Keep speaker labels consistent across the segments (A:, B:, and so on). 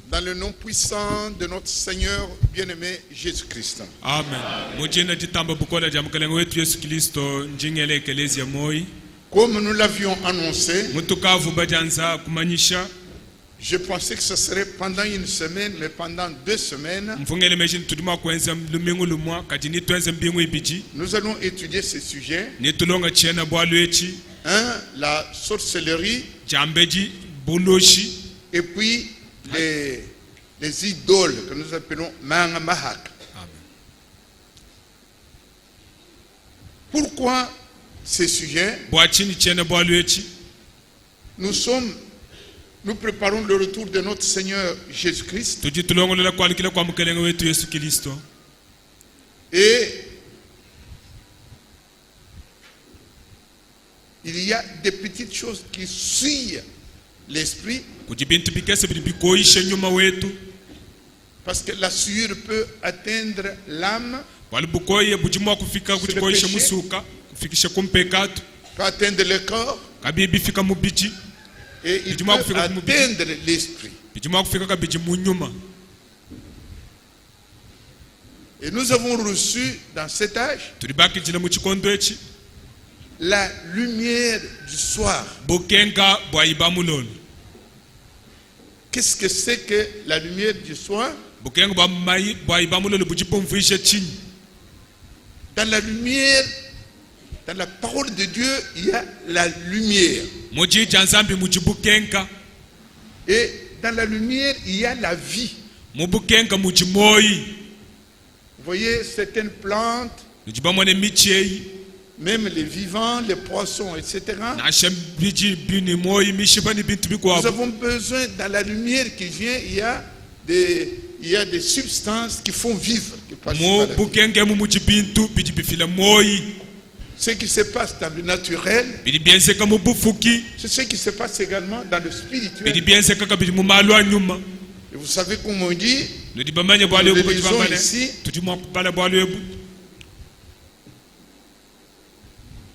A: Dans le nom puissant de notre Seigneur bien-aimé Jésus-Christ.
B: Amen.
A: Comme nous l'avions annoncé, je pensais que ce serait pendant une semaine, mais pendant 2 semaines, nous allons étudier ces sujets. 1. La sorcellerie. Et puis les idoles que nous appelons Manga Mahak. Pourquoi ces sujets? Nous préparons le retour de notre Seigneur Jésus-Christ. Et il y a des petites choses qui suivent l'esprit. Parce que la souillure peut atteindre l'âme, peut atteindre le corps, et il peut atteindre l'esprit. Et nous avons reçu dans cet âge la lumière du soir. Qu'est-ce que c'est que la lumière du soir? Dans la lumière, dans la parole de Dieu, il y a la lumière. Et dans la lumière, il y a la vie. Vous voyez certaines plantes, même les vivants, les poissons, etc. Nous avons besoin, dans la lumière qui vient, il y a des substances qui font vivre. Ce qui se passe dans le naturel, c'est ce qui se passe également dans le spirituel. Et vous savez comment on dit, nous lisons ici,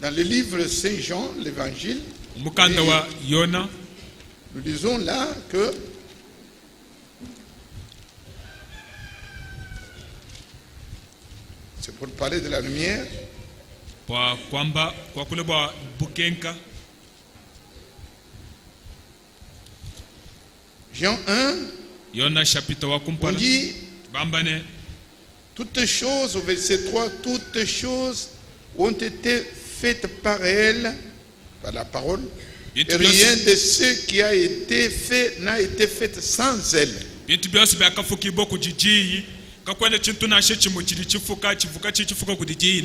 A: dans le livre Saint Jean, l'évangile, nous lisons là que c'est pour parler de la lumière. Jean 1, on dit toutes choses, au verset 3, toutes choses ont été faites par elle, par la parole, et rien de ce qui a été fait n'a été fait sans elle.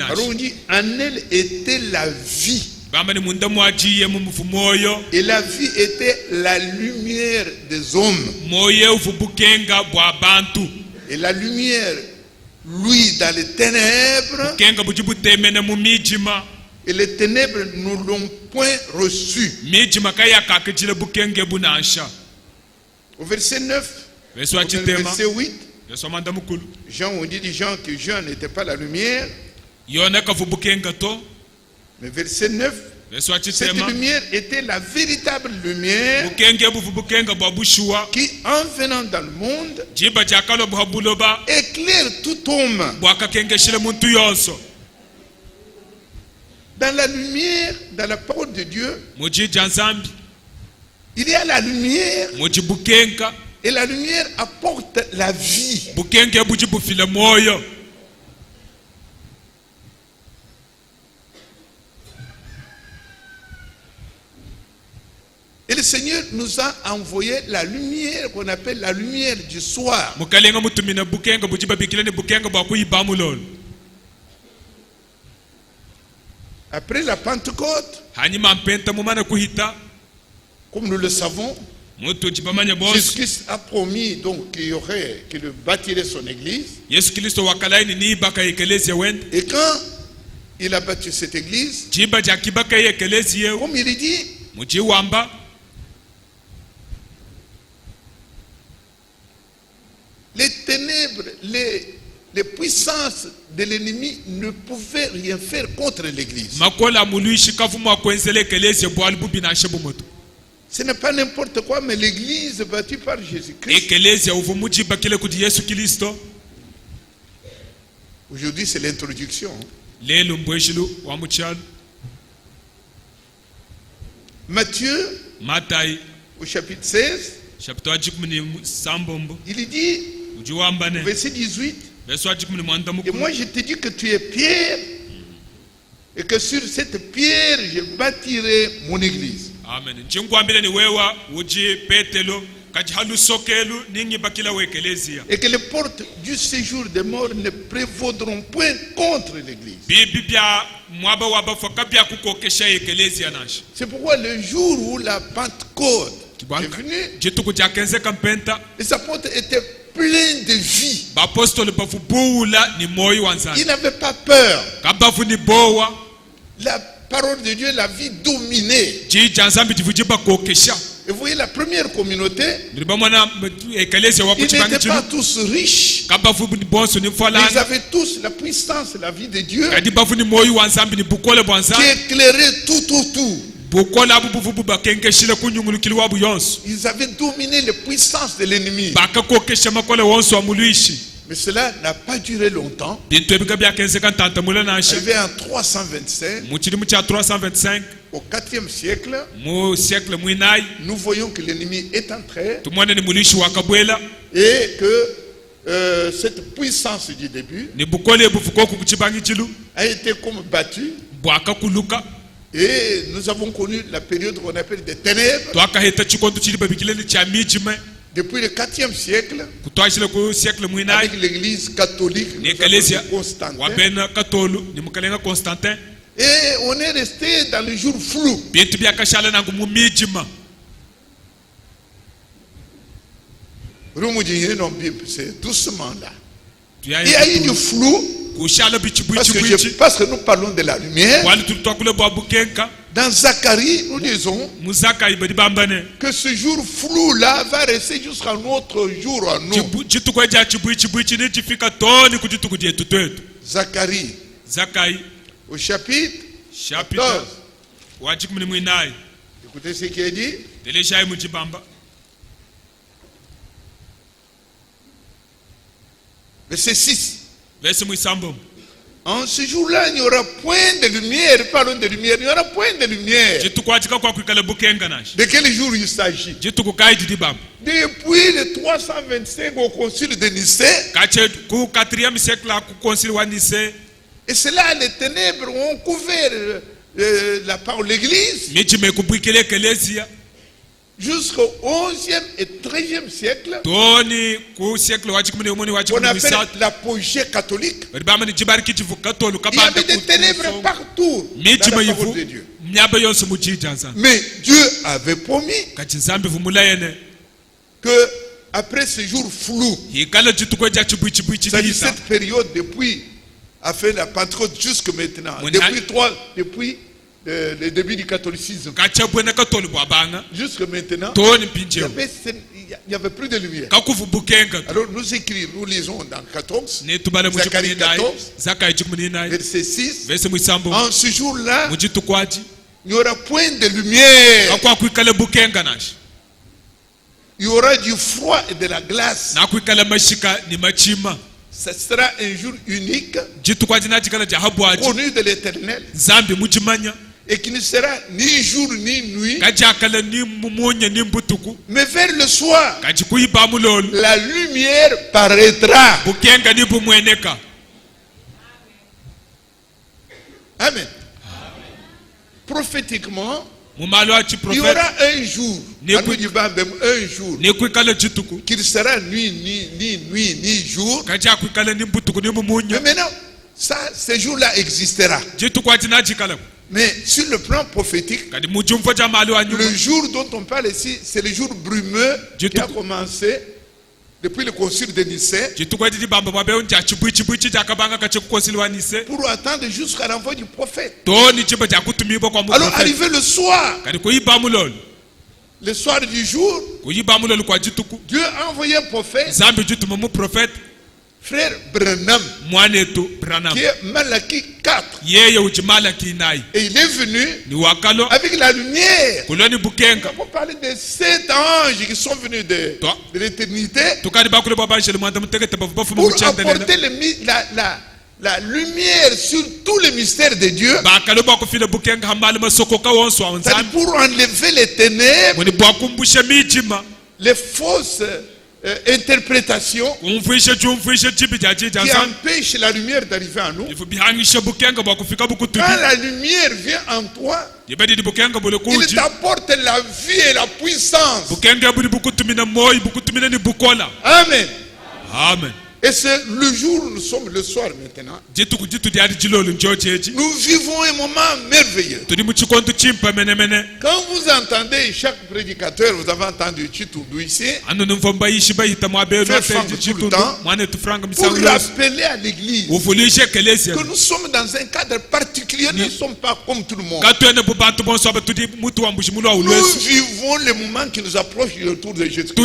A: Alors on dit, en elle était la vie. Et la vie était la lumière des hommes. Et la lumière, lui, dans les ténèbres, et les ténèbres ne l'ont point reçu. Au verset 9, au verset 8, Jean, on dit des gens que Jean n'était pas la lumière. Mais verset 9, cette lumière était la véritable lumière qui, en venant dans le monde, éclaire tout homme. Dans la lumière, dans la parole de Dieu, il y a la lumière. Et la lumière apporte la vie. Et le Seigneur nous a envoyé la lumière qu'on appelle la lumière du soir. Après la Pentecôte, comme nous le savons, Jésus-Christ a promis donc qu'il bâtirait son église. Et quand il a bâti cette église, comme il dit, les ténèbres, les puissances de l'ennemi ne pouvaient rien faire contre l'église. Ce n'est pas n'importe quoi, mais l'église bâtie par Jésus-Christ. Aujourd'hui, c'est l'introduction. Matthieu, au chapitre 16, il dit, verset 18, et moi je te dis que tu es Pierre, et que sur cette pierre, je bâtirai mon église.
B: Amen.
A: Et que les portes du séjour des morts ne prévaudront point contre l'église. C'est pourquoi le jour où la Pentecôte est venue, les apôtres étaient pleins de vie. Ils n'avaient pas peur. La parole de Dieu, la vie dominée. Et vous voyez la première communauté, ils n'étaient pas tous riches, mais ils avaient tous la puissance, la vie de Dieu, qui éclairait tout autour. Ils avaient dominé les puissances de l'ennemi. Mais cela n'a pas duré longtemps. Arrivé en 325, au 4e siècle, nous voyons que l'ennemi est entré et que cette puissance du début a été comme battue. Et nous avons connu la période qu'on appelle des ténèbres. Depuis le 4e siècle, avec l'église catholique, Constantin, et on est resté dans le jour flou. C'est doucement là. Il y a eu du flou. Parce que nous parlons de la lumière. Dans Zacharie, nous disons que ce jour flou-là va rester jusqu'à notre jour à nous. Zacharie, au chapitre 14. Écoutez ce qui est dit. Verset 6. En ce jour-là, il n'y aura point de lumière. Parlons de lumière. Il n'y aura point de lumière. De quel jour il s'agit? Depuis le 325 au concile de Nicée. Et c'est là les ténèbres ont couvert l'église. Jusqu'au 11e et 13e siècle, on appelle l'apogée catholique. Il y avait des ténèbres partout dans la parole de Dieu. Mais Dieu avait promis que après ce jour flou, c'est-à-dire cette période depuis a fait la Pentecôte jusque maintenant, depuis le début du catholicisme jusque maintenant, il n'y avait plus de lumière. Alors nous lisons dans 14, Zacharie 14, verset 6. En ce jour-là, il n'y aura point de lumière. Il y aura du froid et de la glace. Ce sera un jour unique, connu de l'Éternel, et qui ne sera ni jour ni nuit, mais vers le soir, la lumière paraîtra. Amen. Prophétiquement, il y aura un jour, un jour, qui ne sera ni nuit ni jour. Mais maintenant, ce jour-là existera. Mais sur le plan prophétique, le jour dont on parle ici, c'est le jour brumeux qui a commencé depuis le concile de Nicée, pour attendre jusqu'à l'envoi du prophète. Alors arrivé le soir du jour, Dieu a envoyé un prophète frère Branham, qui est Malachie 4. Et il est venu avec la lumière. On parle de 7 anges qui sont venus de l'éternité pour apporter la lumière sur tous les mystères de Dieu, pour enlever les ténèbres, les fausses interprétations qui empêchent la lumière d'arriver à nous. Quand la lumière vient en toi, il t'apporte la vie et la puissance. Amen.
B: Amen.
A: Et c'est le jour, nous sommes le soir maintenant. Nous vivons un moment merveilleux. Quand vous entendez chaque prédicateur, vous avez entendu Chitoudou ici, pour rappeler à l'église que nous sommes dans un cadre particulier, nous ne sommes pas comme tout le monde. Nous vivons le moment qui nous approche du retour de Jésus-Christ.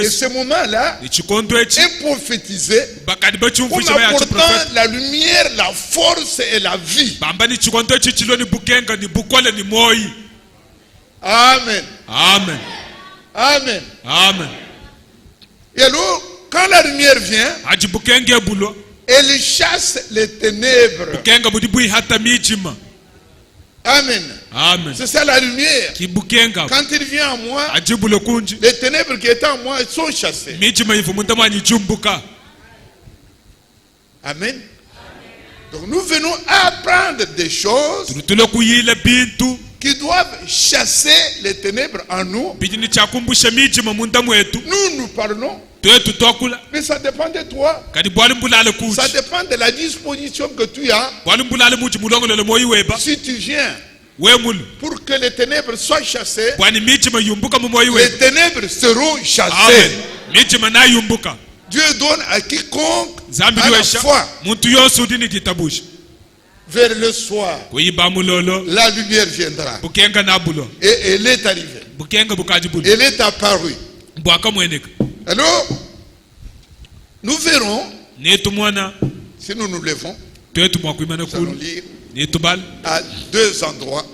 A: Et ce moment-là est prophétisé comme apportant la lumière, la force et la vie. Amen.
B: Amen.
A: Amen.
B: Amen.
A: Et alors, quand la lumière vient, elle chasse les ténèbres. Amen.
B: Amen.
A: C'est ça la lumière. Quand il vient à moi, les ténèbres qui étaient en moi sont chassées. Amen. Donc nous venons apprendre des choses qui doivent chasser les ténèbres en nous. Nous parlons, mais ça dépend de toi. Ça dépend de la disposition que tu as. Si tu viens pour que les ténèbres soient chassées, les ténèbres seront chassées. Dieu donne à quiconque à la foi. Vers le soir, la lumière viendra. Et elle est arrivée. Elle est apparue. Alors, nous verrons, si nous nous levons, nous allons lire à 2 endroits.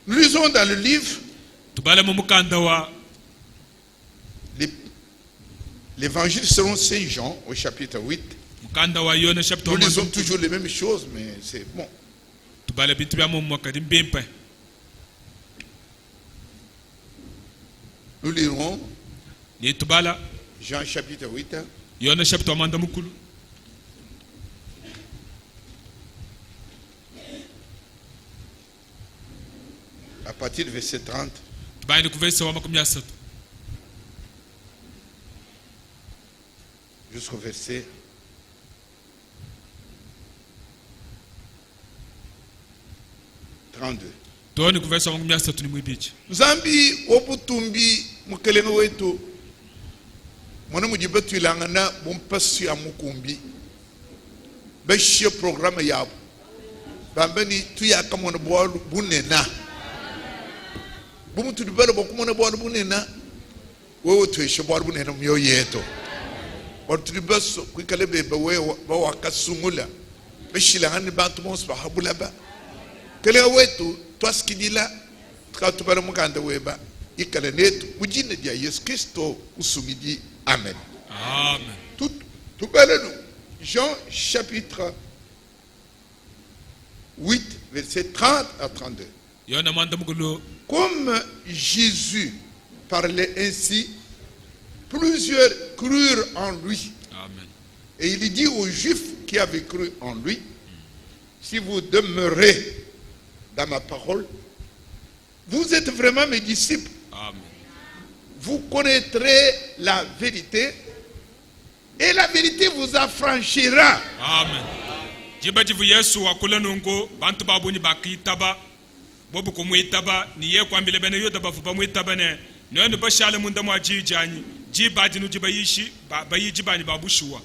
A: Nous lisons dans le livre l'évangile selon Saint Jean au chapitre 8. Nous lisons toujours les mêmes choses, mais c'est bon. Nous lirons Jean chapitre 8. À partir du verset 30. Jusqu'au verset 32. Zambi obutumbi mukelenge wetu mwana mujibetu ilangana bompasi ya mukumbi beshye programme yabo bambeni tuyaka mwana bwalu bunena bumutu dibalo bokumona bwalu bunena wewe tuyeshe bwalu bunena myo yeto Ortulibaso kwikale bebe wewe bawakasungula beshilangani bantu bonse bahabulaba kele wetu twaskidila tukatubara muganda weba ikale netu mujine dia Yesu Kristo usumidi. Amen.
B: Amen.
A: Tout balelu Jean chapitre 8 verset 30 à 32. Comme Jésus parlait ainsi, plusieurs crurent en lui.
B: Amen.
A: Et il dit aux Juifs qui avaient cru en lui, si vous demeurez dans ma parole, vous êtes vraiment mes disciples.
B: Amen.
A: Vous connaîtrez la vérité et la vérité vous affranchira.
B: Amen. Jibajivu Yesu wakula nungo bantu babuni bakitaba bobu kumwitaba niye kwambile bene yoda bafuba mwitaba ne none bashale munda mwa jijani jibadi no jibayishi bayijibani babushuwa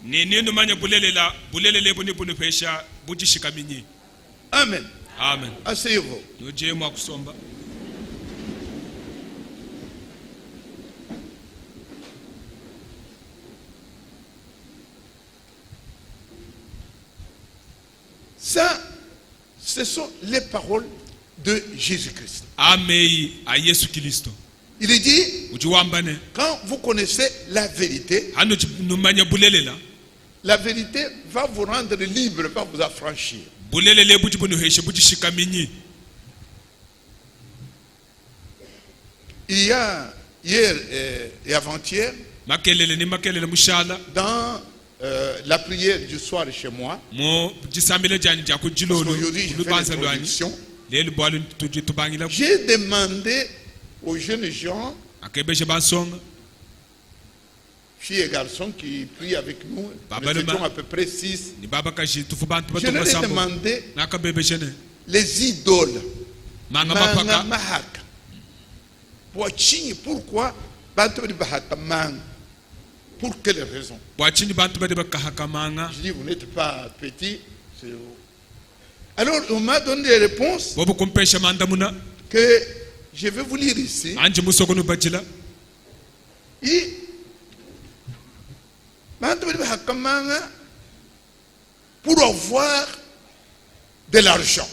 B: nini numanya bulelela bulelele buni buni pesha bujishikaminyi.
A: Amen.
B: Amen.
A: Asseyez-vous.
B: Nuje mwa kusomba.
A: Ça, ce sont les paroles de Jésus-Christ.
B: Amei a Yesu Kristo.
A: Il est dit,
B: Ujiwambane.
A: quand vous connaissez la vérité,
B: Hano numanya bulelela.
A: la vérité va vous rendre libre, va vous affranchir.
B: Bulelele buji bunu pesha bujishikaminyi.
A: Il y a hier et avant-hier,
B: Makelele ni makelele mushala.
A: dans la prière du soir chez moi,
B: Mo jisamile jani jako jilolo.
A: aujourd'hui je fais l'introduction,
B: Leli bwalu tuji tubangila.
A: j'ai demandé aux jeunes gens,
B: Akebeshe bansonga.
A: filles et garçons qui prient avec nous,
B: Baba
A: nous
B: le ma-
A: étions à peu près 6,
B: Ni baba kashi tufubantu
A: je leur
B: batonga
A: ai
B: sambo.
A: demandé
B: Nakabebeshene.
A: les idoles.
B: Manga
A: Manga
B: mapaka.
A: mahaka. Pourquoi Bantu di bahaka mang? Pour quelle raison?
B: Bwachini bantu bade bakahaka manga.
A: Je dis, vous n'êtes pas petit. Alors, on m'a donné des réponses
B: Bobo kumpesha mandamuna.
A: que je vais vous lire ici.
B: Anje musokonu bajila.
A: Et Bantu di bahaka manga pour avoir de l'argent.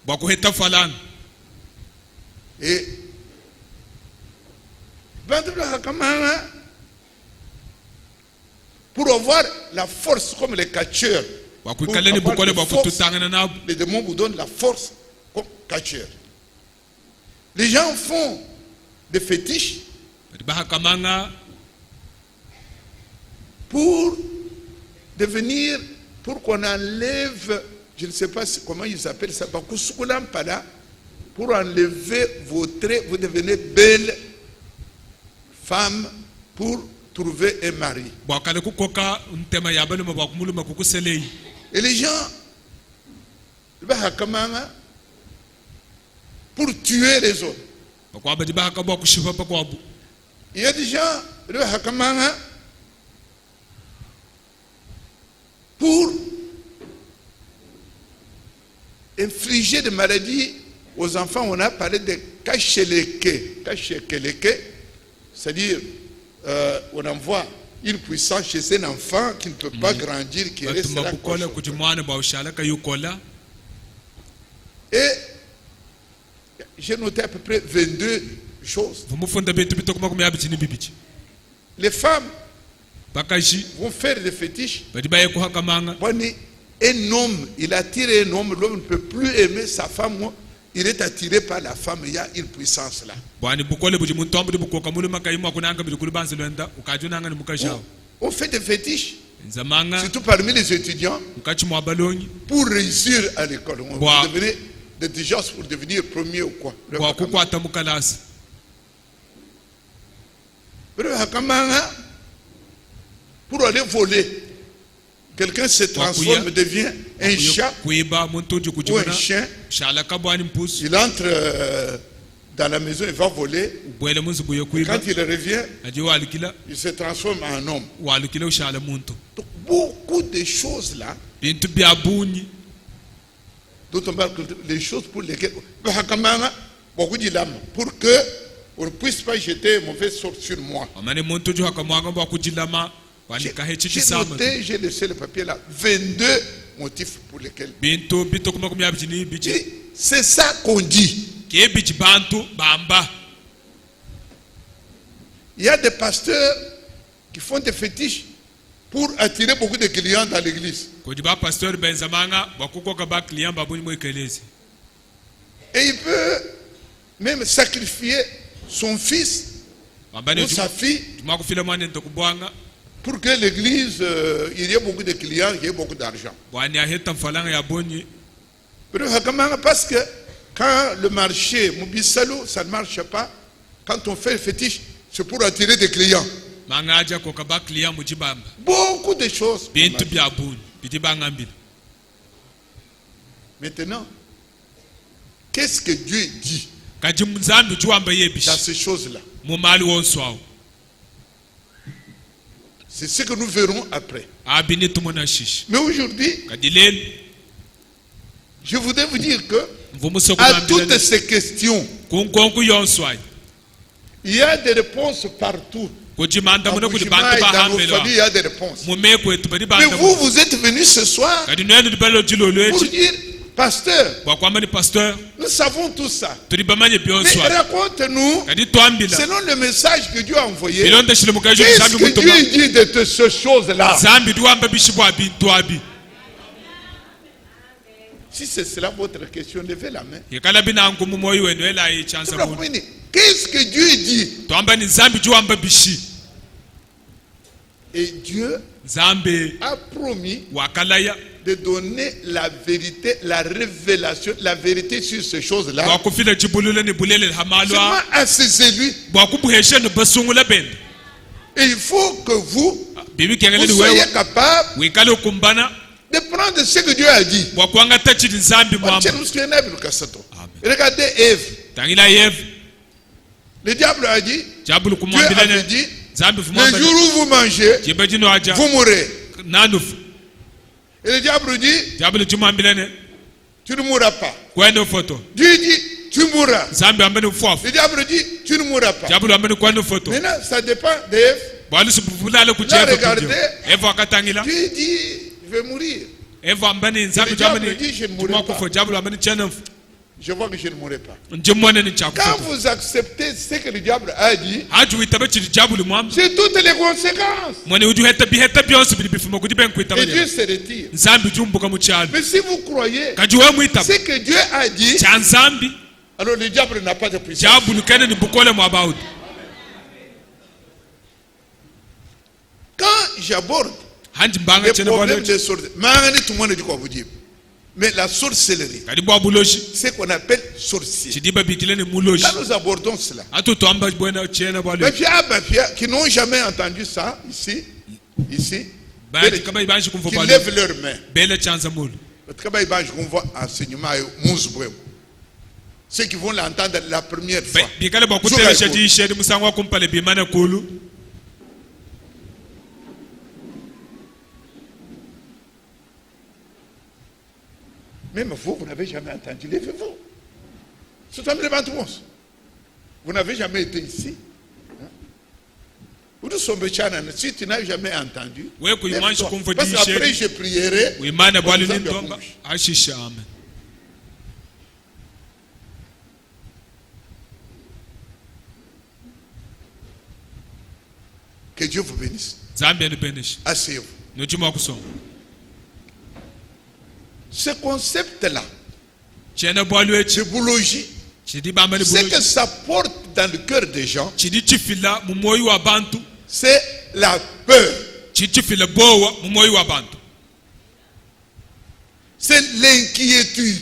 B: Bwakuheta falanga.
A: Et Bantu di bahaka manga pour avoir la force comme les catcheurs. Pour
B: Bwakuikaleni
A: avoir
B: bukole
A: de force.
B: bwakututangana nabo.
A: Les démons vous donnent la force comme catcheurs. Les gens font des fétiches
B: Bahaka manga.
A: pour devenir, pour qu'on enlève, je ne sais pas comment ils appellent ça, pour enlever vos traits, vous devenez belle femme pour trouver un mari.
B: Bwakale kukoka ntema yabale mabwakumuluma kukuselei.
A: Et les gens, pour tuer les autres.
B: Bakwaba dibaka bwakushifa bakwabu.
A: Il y a des gens, pour infliger des maladies aux enfants, on a parlé de kacheleke. Kacheleke, c'est-à-dire, on envoie une puissance chez un enfant qui ne peut pas grandir, qui reste
B: Batuma
A: là.
B: bukole kujimwana bawushala kayukola.
A: Et j'ai noté à peu près 22 choses.
B: Vumufunda betu bitokuma kumyabitini bibichi.
A: Les femmes
B: Bakaji
A: vont faire des fétiches.
B: badibaye kuhaka manga.
A: Un homme, il attire un homme, l'homme ne peut plus aimer sa femme, il est attiré par la femme, il y a une puissance là.
B: Bwani bukole buji muntu ambu bukoka muluma kayimwa kunanga bidukulu banze lwenda ukajunanga ni mukashao.
A: On fait des fétiches,
B: Nzamanga
A: surtout parmi les étudiants,
B: ukachi mwabalonyi.
A: pour réussir à l'école. On
B: Bwa-
A: veut devenir des diligence pour devenir premier ou quoi.
B: Bwakukwata mukalasi.
A: Pour aller voler, quelqu'un se transforme, devient un chat
B: Kuiba muntu uji
A: ou un
B: kujibuna.
A: chien,
B: Shala kabwani mpusu.
A: il entre dans la maison, il va voler.
B: Bwele munzu buye kuiba.
A: Quand il revient,
B: Aji walikila.
A: il se transforme en homme.
B: Walikila ushala muntu.
A: Donc, beaucoup de choses là,
B: Bintu byabunyi.
A: dont on parle, les choses pour lesquelles, pour que on ne puisse pas jeter un mauvais sort sur moi.
B: Amane muntu uji haka mwanga bwakujilama. Wanika hechi
A: J'ai
B: chisama.
A: noté, j'ai laissé le papier là, 22 motifs pour lesquels.
B: Bintu bitokuma kumyabitini bichi.
A: C'est ça qu'on dit.
B: Kebichi bantu bamba.
A: Il y a des pasteurs qui font des fétiches pour attirer beaucoup de clients dans l'église.
B: Kujiba pastor benzamanga bakukoka ba client babuni mwekelezi.
A: Et il peut même sacrifier son fils
B: Bambane
A: ou sa fille
B: tumakufila mwane ntokubwanga.
A: pour que l'église, il y ait beaucoup de clients, il y ait beaucoup d'argent.
B: Bwani aheta mfalanga ya bonyi.
A: Parce que quand le marché, Mubisalo, ça ne marche pas, quand on fait le fétiche, c'est pour attirer des clients.
B: Manga aja koka ba client mujibamba.
A: Beaucoup de choses.
B: Bintu byabunyi. Bijibanga mbili.
A: Maintenant, qu'est-ce que Dieu dit
B: Kaji mzambi juamba
A: dans
B: yebishi.
A: ces choses-là?
B: Mumali wonswao.
A: C'est ce que nous verrons après.
B: abini tumona shish
A: Mais aujourd'hui,
B: kadileni
A: je voudrais vous dire que
B: mvumusoko
A: à toutes ces questions,
B: kunkonku yonswai
A: il y a des réponses partout.
B: kujimanda
A: En
B: muno kuli
A: Bushima
B: bantu
A: et dans nos
B: bahambelwa
A: familles, il y a des réponses.
B: mume kwetu bali
A: Mais
B: bantu
A: vous, vous êtes venus ce soir
B: kadi nenu dibalo jilo
A: pour
B: lwechi
A: dire, pasteur,
B: bwakwamba ni pasteur
A: nous savons tout ça.
B: tuli bamanye
A: Mais
B: byonswai
A: raconte-nous,
B: kadi twambila
A: selon le message que Dieu a envoyé,
B: bilonde shile mukajo
A: qu'est-ce
B: zambi
A: que
B: mutuma
A: Dieu dit de ces choses-là.
B: zambi duwamba bishibwa bintu abi
A: Si c'est cela votre question, levez la main.
B: yekala binangu mumoyi wenu ela ichanza mu
A: Qu'est-ce que Dieu dit?
B: twamba ni zambi duwamba bishi
A: Et Dieu
B: zambi
A: a promis
B: wakalaya
A: de donner la vérité, la révélation, la vérité sur ces choses-là.
B: bwakufila jibulule ni bulele
A: Seulement
B: hamalwa
A: à ses élus.
B: bwakubuheshe ni basungula bende
A: Et il faut que vous
B: bibi kengele ni
A: soyez
B: wewe
A: capable
B: wikale ukumbana
A: de prendre ce que Dieu a dit.
B: bwakwanga tachidi zambi mwamba
A: Regardez Ève.
B: tangila yevu
A: Le diable a dit,
B: jabulu
A: Dieu
B: kumwambilene
A: avait dit,
B: zambi
A: le
B: fumwambile
A: jour où vous mangez,
B: jibe jino aja
A: vous mourrez.
B: nanufu
A: Et le diable dit,
B: jabulu jumwambilene
A: tu ne mourras pas.
B: kwene foto
A: Dieu dit, tu mourras.
B: zambi ambeni ufuafu
A: Le diable dit, tu ne mourras pas.
B: jabulu ambeni kwene foto
A: Maintenant, ça dépend d'Ève.
B: bwalusubulale
A: Là,
B: kujevu
A: regardez.
B: evu akatangila
A: Dieu dit, je vais mourir.
B: evu ambeni nzambi
A: Le diable
B: jwameni
A: dit, je ne mourrai
B: jumwakufo
A: pas.
B: jabulu ambeni chenefu
A: Je vois que je ne mourrai pas.
B: njimwene ni
A: Quand
B: chakufoto
A: vous acceptez ce que le diable a dit,
B: haji witabe chili jabulu mwamba
A: c'est toutes les conséquences.
B: mwene ujuheta biheta byonse bili bifuma kuti benkwitaba
A: Et Dieu se retire.
B: nzambi jumbuka muchalo
A: Mais si vous croyez
B: kaji we mwitaba
A: ce que Dieu a dit,
B: cha nzambi
A: alors le diable n'a pas de puissance.
B: jabulu kene ni bukole mwabauti
A: Quand j'aborde
B: hanji mbanga
A: les
B: chene
A: problèmes
B: bwale
A: de sorcellerie, tout le monde dit quoi vous dire. Mais la sorcellerie,
B: kadi bwabuloshi
A: c'est ce qu'on appelle sorcier.
B: chidiba bikile ni muloshi
A: Quand nous abordons cela,
B: atu twamba bwena chene bwale
A: Bafia, qui n'ont jamais entendu ça ici,
B: baji kaba ibanji kumfo
A: qui
B: bwale
A: lèvent leurs mains.
B: bele chanza mulu
A: Parce que qu'on voit enseignement et Mouzbouem. Ceux qui vont l'entendre la première fois.
B: bikale bwakutele shadi shedi musangwa kumpale bimane kulu
A: Même vous, vous n'avez jamais entendu. Levez-vous. C'est un élément de monde. Vous n'avez jamais été ici. Vous sommes si tu n'as jamais entendu.
B: lève-toi.
A: Parce qu'après je prierai.
B: wimane bwale ni ndomba ashisha amen
A: Que Dieu vous bénisse.
B: zambia ni benish
A: Asseyez-vous.
B: nojuma kusoma
A: Ce concept-là,
B: chene bwale
A: de boulogie,
B: chidi bamba ni
A: ce que
B: buloshi
A: ça porte dans le cœur des gens,
B: chidi chifila mumoyi wa bantu
A: c'est la peur.
B: chifila bowa mumoyi wa bantu
A: C'est l'inquiétude.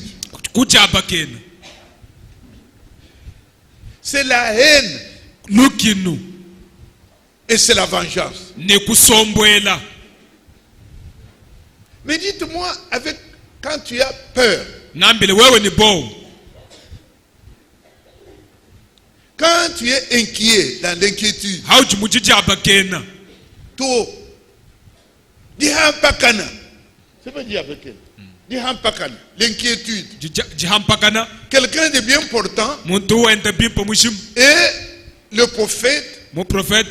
B: kujaba kene
A: C'est la haine.
B: lukinu
A: Et c'est la vengeance.
B: ne kusombwela
A: Mais dites-moi, quand tu as peur,
B: nambile wewe ni bowa
A: quand tu es inquiet dans l'inquiétude,
B: hauji mujijaba kena
A: to dihampakana. C'est pas dihampakana. Dihampakana, l'inquiétude.
B: jihampakana
A: Quelqu'un de bien portant
B: muntu wenda bimpo mushimu
A: et le prophète,
B: mu prophète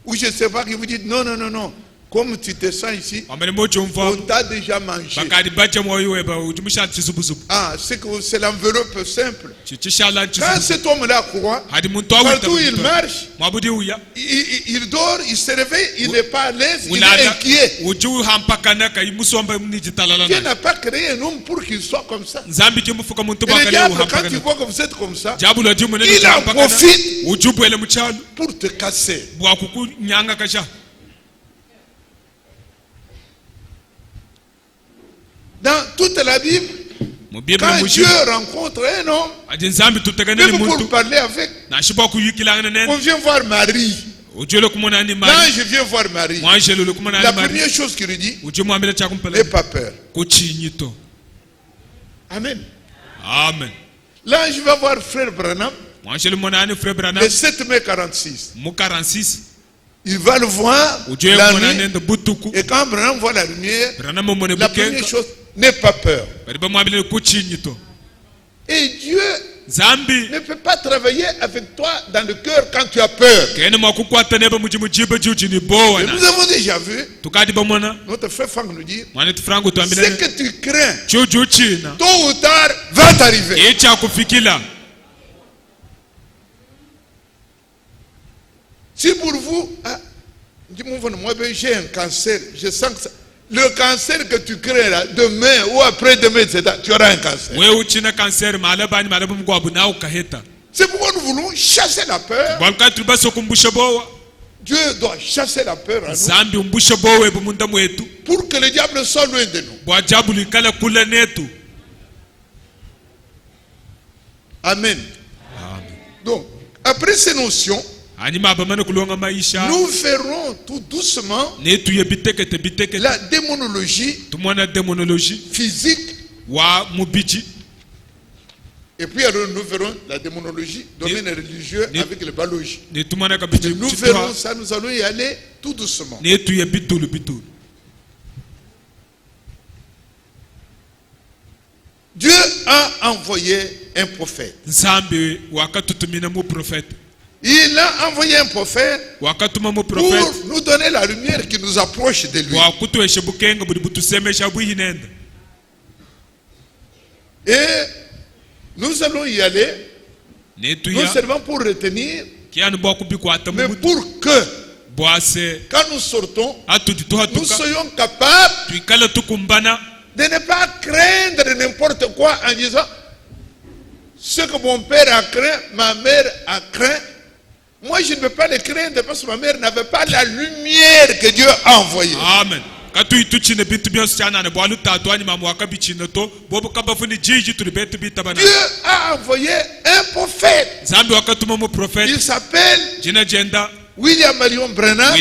A: ou je ne sais pas, qui vous dit non, non, non, non. Comme tu te sens ici,
B: amene mochumva
A: on t'a déjà mangé.
B: bakadi bacha moyo weba ujumusha chisubusubu
A: Ah, c'est l'enveloppe simple.
B: chichishala
A: Quand
B: chisubu
A: cet homme-là croit,
B: hadi muntu
A: partout il marche,
B: mwabudi uya
A: il dort, il se réveille, il n'est pas à l'aise, il est
B: ulala
A: inquiet.
B: uju hampakana kai musomba mnijitalala
A: Dieu
B: na
A: n'a pas créé un homme pour qu'il soit comme ça.
B: nzambi kimufuka muntu
A: Et le
B: bakale
A: diable, quand il
B: uhampakana
A: voit que vous êtes comme ça,
B: jabulo jimu nene
A: il en
B: hampakana
A: profite
B: ujubu ele muchalo
A: pour te casser.
B: bwa kukunyanga kasha
A: Dans toute la Bible,
B: mu bible
A: quand
B: mushimu
A: Dieu rencontre un homme,
B: adi nzambi tutegane ni
A: même pour
B: muntu
A: parler avec,
B: na shiba kuyikilanga nene
A: on vient voir Marie.
B: ujule kumona ni
A: Quand
B: mari
A: je viens voir Marie,
B: mwanjelo le kumona
A: la
B: ni mari
A: première chose qu'il lui dit,
B: ujumu ambele
A: n'aie
B: chakumpele
A: pas peur.
B: kuchinyito
A: Amen.
B: amen
A: Là, je vais voir frère Branham,
B: mwanjelo mona ni frère
A: le
B: Branham
A: 7 mai 46.
B: mu 46
A: Il va le voir la nuit. Et quand Branham voit la lumière, la première chose, n'aie pas peur. Et Dieu ne peut pas travailler avec toi dans le cœur quand tu as peur. Et nous avons déjà vu, notre frère Franck nous dit, ce que tu crains, tôt ou tard, va t'arriver. Si pour vous, moi j'ai un cancer, je sens que le cancer que tu crées là, demain ou après-demain, tu auras un cancer. C'est pourquoi nous voulons chasser la peur. Dieu doit chasser la peur à nous pour que le diable soit loin de nous. Amen. Donc, après ces notions, nous verrons tout doucement la démonologie physique. Et puis alors nous verrons la démonologie domaine religieux avec le biologie. Nous verrons ça, nous allons y aller tout doucement. Dieu a envoyé un prophète. Il a envoyé un prophète pour nous donner la lumière qui nous approche de lui. Et nous allons y aller, non seulement pour retenir, mais pour que, quand nous sortons, nous soyons capables de ne pas craindre n'importe quoi en disant ce que mon père a craint, ma mère a craint. Moi, je ne peux pas les craindre parce que ma mère n'avait pas la lumière que Dieu a envoyée.
B: Amen. Dieu
A: a envoyé un prophète. Il s'appelle William Marion Branham.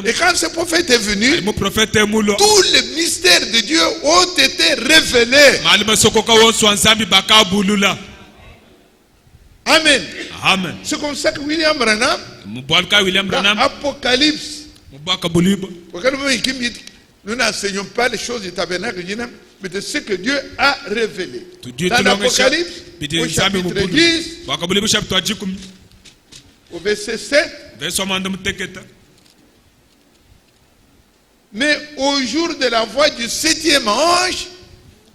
A: Et quand ce prophète est venu, tous les mystères de Dieu ont été révélés. Amen.
B: Amen.
A: C'est comme ça que William Branham, dans Apocalypse, nous n'enseignons pas les choses du tabernacle, mais de ce que Dieu a révélé. Dans l'Apocalypse, au chapitre 10, au verset 7, mais au jour de la voix du 7e ange,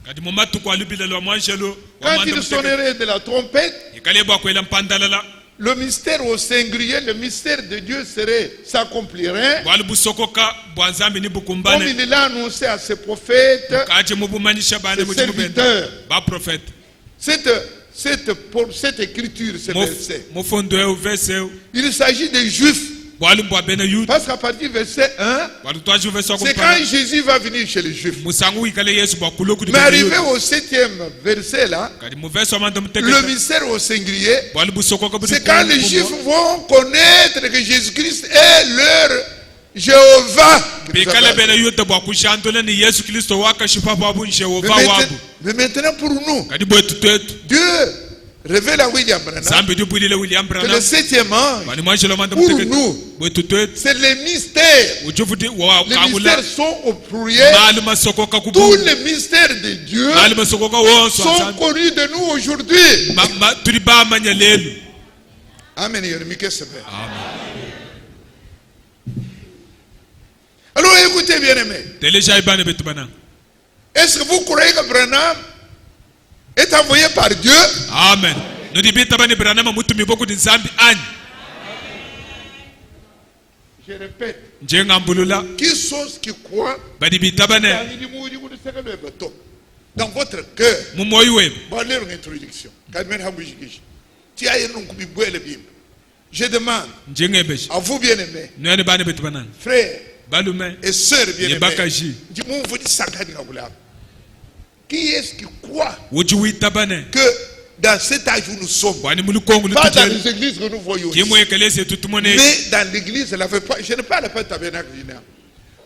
A: quand il sonnerait de la trompette, le mystère au singulier, le mystère de Dieu s'accomplirait. Comme il l'a annoncé à ses prophètes, ses serviteurs. Cette écriture, ce verset, il s'agit des Juifs. Parce qu'à partir du verset 1, c'est quand Jésus va venir chez les Juifs. Mais arrivé au 7e verset là, le mystère au singulier, c'est quand les Juifs vont connaître que Jésus-Christ est leur Jéhovah. Mais maintenant pour nous, Dieu révèle à William Branham que le 7e ange, pour nous, c'est les mystères. Les mystères sont au pluriel. Tous les mystères de Dieu sont connus de nous aujourd'hui. Amen. Alors écoutez bien aimé. Est-ce que vous croyez que Branham est envoyé par Dieu?
B: Amen.
A: Je répète. Qui sont ceux qui croient dans votre cœur? Bonne introduction. Je demande à vous bien-aimés, frères et sœurs bien-aimés, qui est-ce qui croit que dans cet âge où nous sommes, pas dans les églises que nous voyons ici, mais dans l'église, je ne parle pas de tabernacle,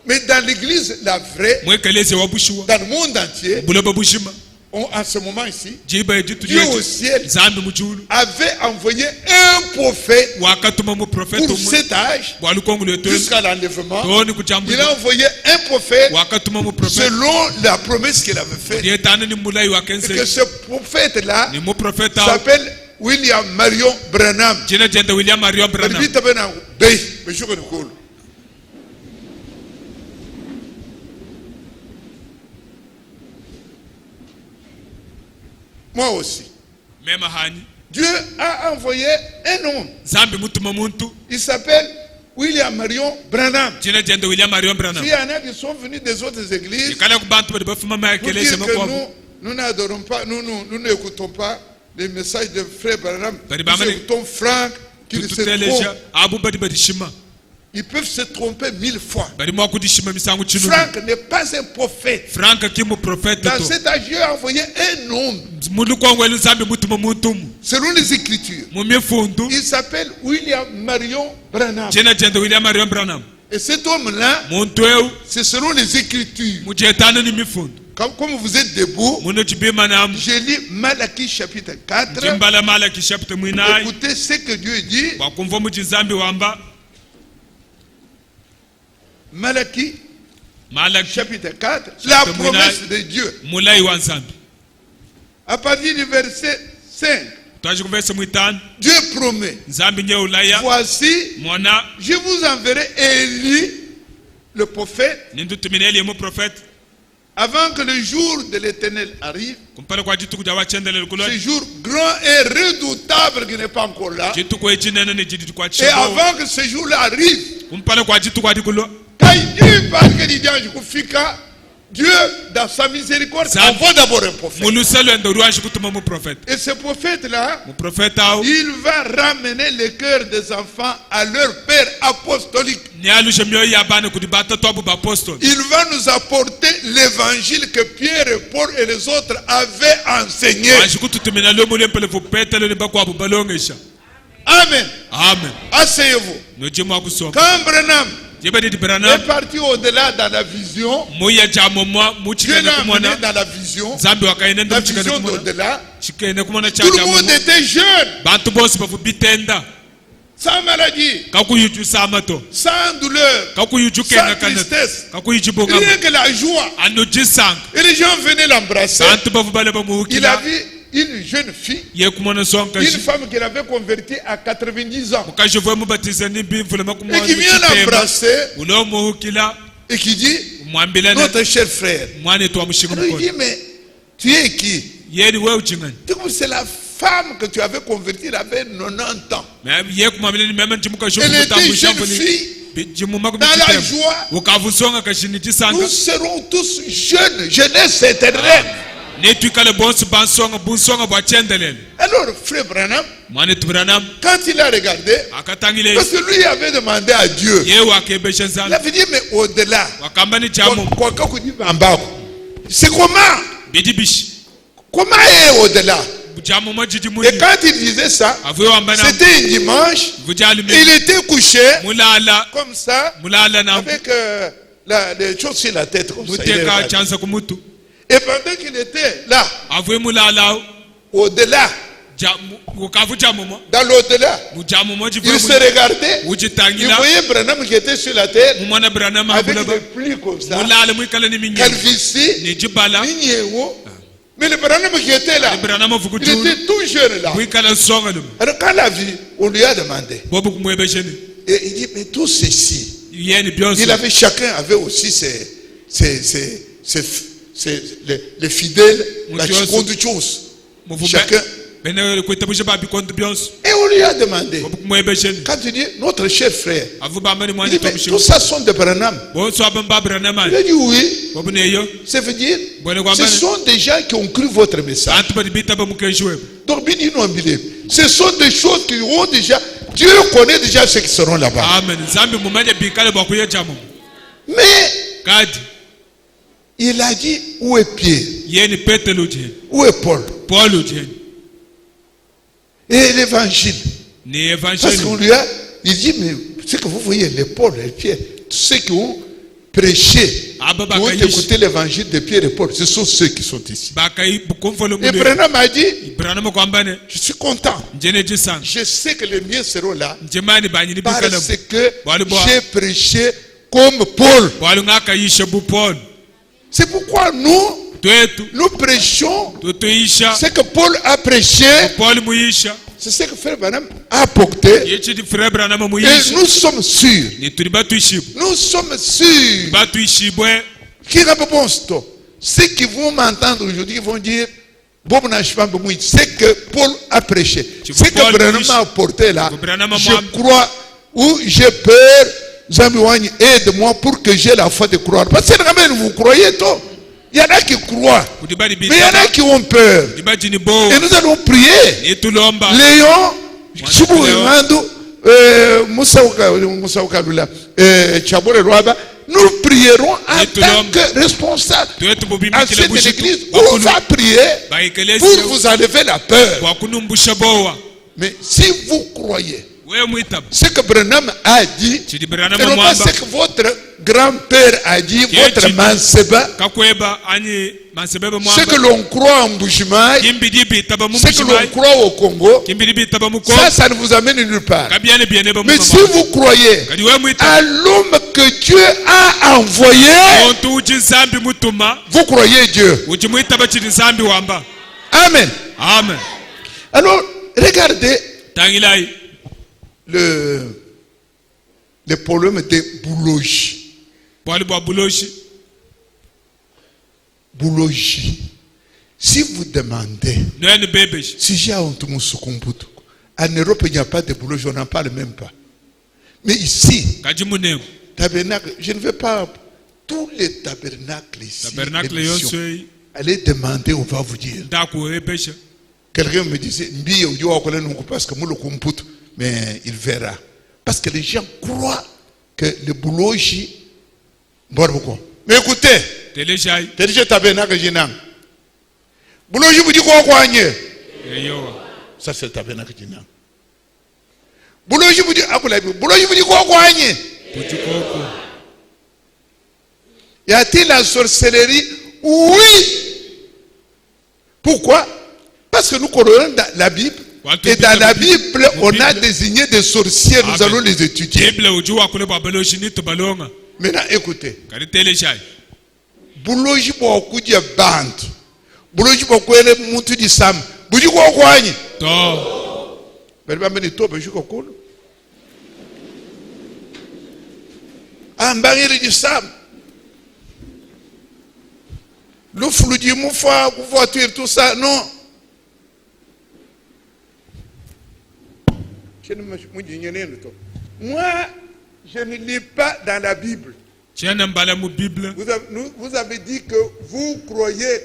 A: mais dans l'église, la vraie, dans le monde entier, en ce moment ici,
B: Dieu
A: au ciel avait envoyé un prophète pour cet âge, jusqu'à l'enlèvement. Il a envoyé un prophète selon la promesse qu'il avait faite. Et que ce prophète-là s'appelle William Marion Branham. Moi aussi. Dieu a envoyé un homme. Il s'appelle William Marion Branham. Il y en a qui sont venus des autres églises pour dire que nous n'adorons pas, nous n'écoutons pas les messages de frère Branham. Nous écoutons Franck qui se trompe. Ils peuvent se tromper 1000 fois. Franck n'est pas un prophète. Dans cet âge, Dieu a envoyé un homme. Selon les Écritures. Il s'appelle William Marion Branham. Et cet homme-là, c'est selon les Écritures. Comme vous êtes debout, je lis Malachie chapitre 4. Écoutez ce que Dieu dit. Malachie chapitre 4, la promesse de Dieu. À partir du verset 5, Dieu promet, voici, je vous enverrai Élie, le prophète, avant que le jour de l'Éternel arrive, ce jour grand et redoutable qui n'est pas encore là, et avant que ce jour-là arrive, quand Dieu parle que Dieu, dans sa miséricorde, envoie d'abord un prophète. Et ce prophète-là, il va ramener le cœur des enfants à leur père apostolique. Il va nous apporter l'évangile que Pierre et Paul et les autres avaient enseigné. Amen.
B: Amen.
A: Asseyez-vous. Quand Branham est parti au-delà dans la vision, Dieu l'a amené dans la vision d'au-delà. Tout le monde était jeune, sans maladie, sans douleur, sans tristesse, rien que la joie. Et les gens venaient l'embrasser. Il a vu une jeune fille, une femme qu'il avait convertie à 90 ans, et qui vient l'embrasser et qui dit, notre cher frère. Alors il dit, mais tu es qui? C'est la femme que tu avais convertie, elle avait 90 ans. Elle était jeune fille, dans la joie. Nous serons tous jeunes, jeunesse éternelle. Alors, frère Branham, quand il a regardé, parce que lui avait demandé à Dieu, il avait dit, mais au-delà, c'est comment? Comment est au-delà? Et quand il disait ça, c'était un dimanche, il était couché, comme ça, avec les choses sur la tête, comme ça. Et pendant qu'il était là, au-delà, dans l'au-delà, il se regardait, il voyait Branham qui était sur la terre, avec des plis comme ça, calvitie, mignéo. Mais le Branham qui était là, il était tout jeune là. Alors quand la vie, on lui a demandé, et il dit, mais tout ceci, chacun avait aussi les fidèles, la seconde chose. Chacun. Et on lui a demandé, quand tu dis notre cher frère, il dit, mais tout ça sont de Branham. Il a dit oui. Ça veut dire, ce sont des gens qui ont cru votre message. Donc, ce sont des choses qui ont déjà, Dieu connaît déjà ceux qui seront là-bas. Mais, il a dit, où est Pierre? Où est Paul? Et l'évangile. Parce qu'on lui a, il dit, mais ce que vous voyez, les Paul et Pierre, tous ceux qui ont prêché qui ont écouté l'évangile de Pierre et Paul. Ce sont ceux qui sont ici. Et Branham a dit, je suis content. Je sais que les miens seront là parce que j'ai prêché comme Paul. C'est pourquoi nous prêchons ce que Paul a prêché. C'est ce que Frère Branham a apporté. Et nous sommes sûrs. Nous sommes sûrs. Ceux qui vont m'entendre aujourd'hui vont dire, c'est que Paul a prêché. Ce que Branham a apporté là, je crois ou j'ai peur. Zambiwani, aide-moi pour que j'ai la foi de croire. Parce que vous croyez tout. Il y en a qui croient, mais il y en a qui ont peur. Et nous allons prier. Léon, nous prierons en tant que responsables. Ancien de l'église, on va prier pour vous enlever la peur. Mais si vous croyez ce que Branham a dit, et non pas ce que votre grand-père a dit, votre Manseba, ce que l'on croit en Bujimaï, ce que l'on croit au Congo, ça ne vous amène nulle part. Mais si vous croyez à l'homme que Dieu a envoyé, vous croyez Dieu. Amen.
B: Amen.
A: Alors, regardez le problème de boulogie. Si vous demandez, si j'ai en Europe il n'y a pas de boulogie, on n'en parle même pas. Mais ici, tabernacle, je ne veux pas tous les tabernacles ici. Allez demander, on va vous dire. Quelqu'un me disait, parce que mais il verra. Parce que les gens croient que le boulogie. Mais écoutez, tabernacle jinam. Boulogie vous dit quoi? Ça c'est le tabernacle jinam. Boulogie vous dit quoi? Y a-t-il la sorcellerie? Oui. Pourquoi? Parce que nous connaissons la Bible. Et dans la Bible, on a désigné des sorciers, nous allons les étudier. Maintenant, écoutez. Boulogie beaucoup de bande. Boulogie beaucoup de moutu di sam. Boulogie quoi quoi ni? Ben ba meni to be juko kolo. Ambangiri di sam. Le flou di moufa, voiture tout ça, non. Moi, je ne lis pas dans la Bible. Vous avez dit que vous croyez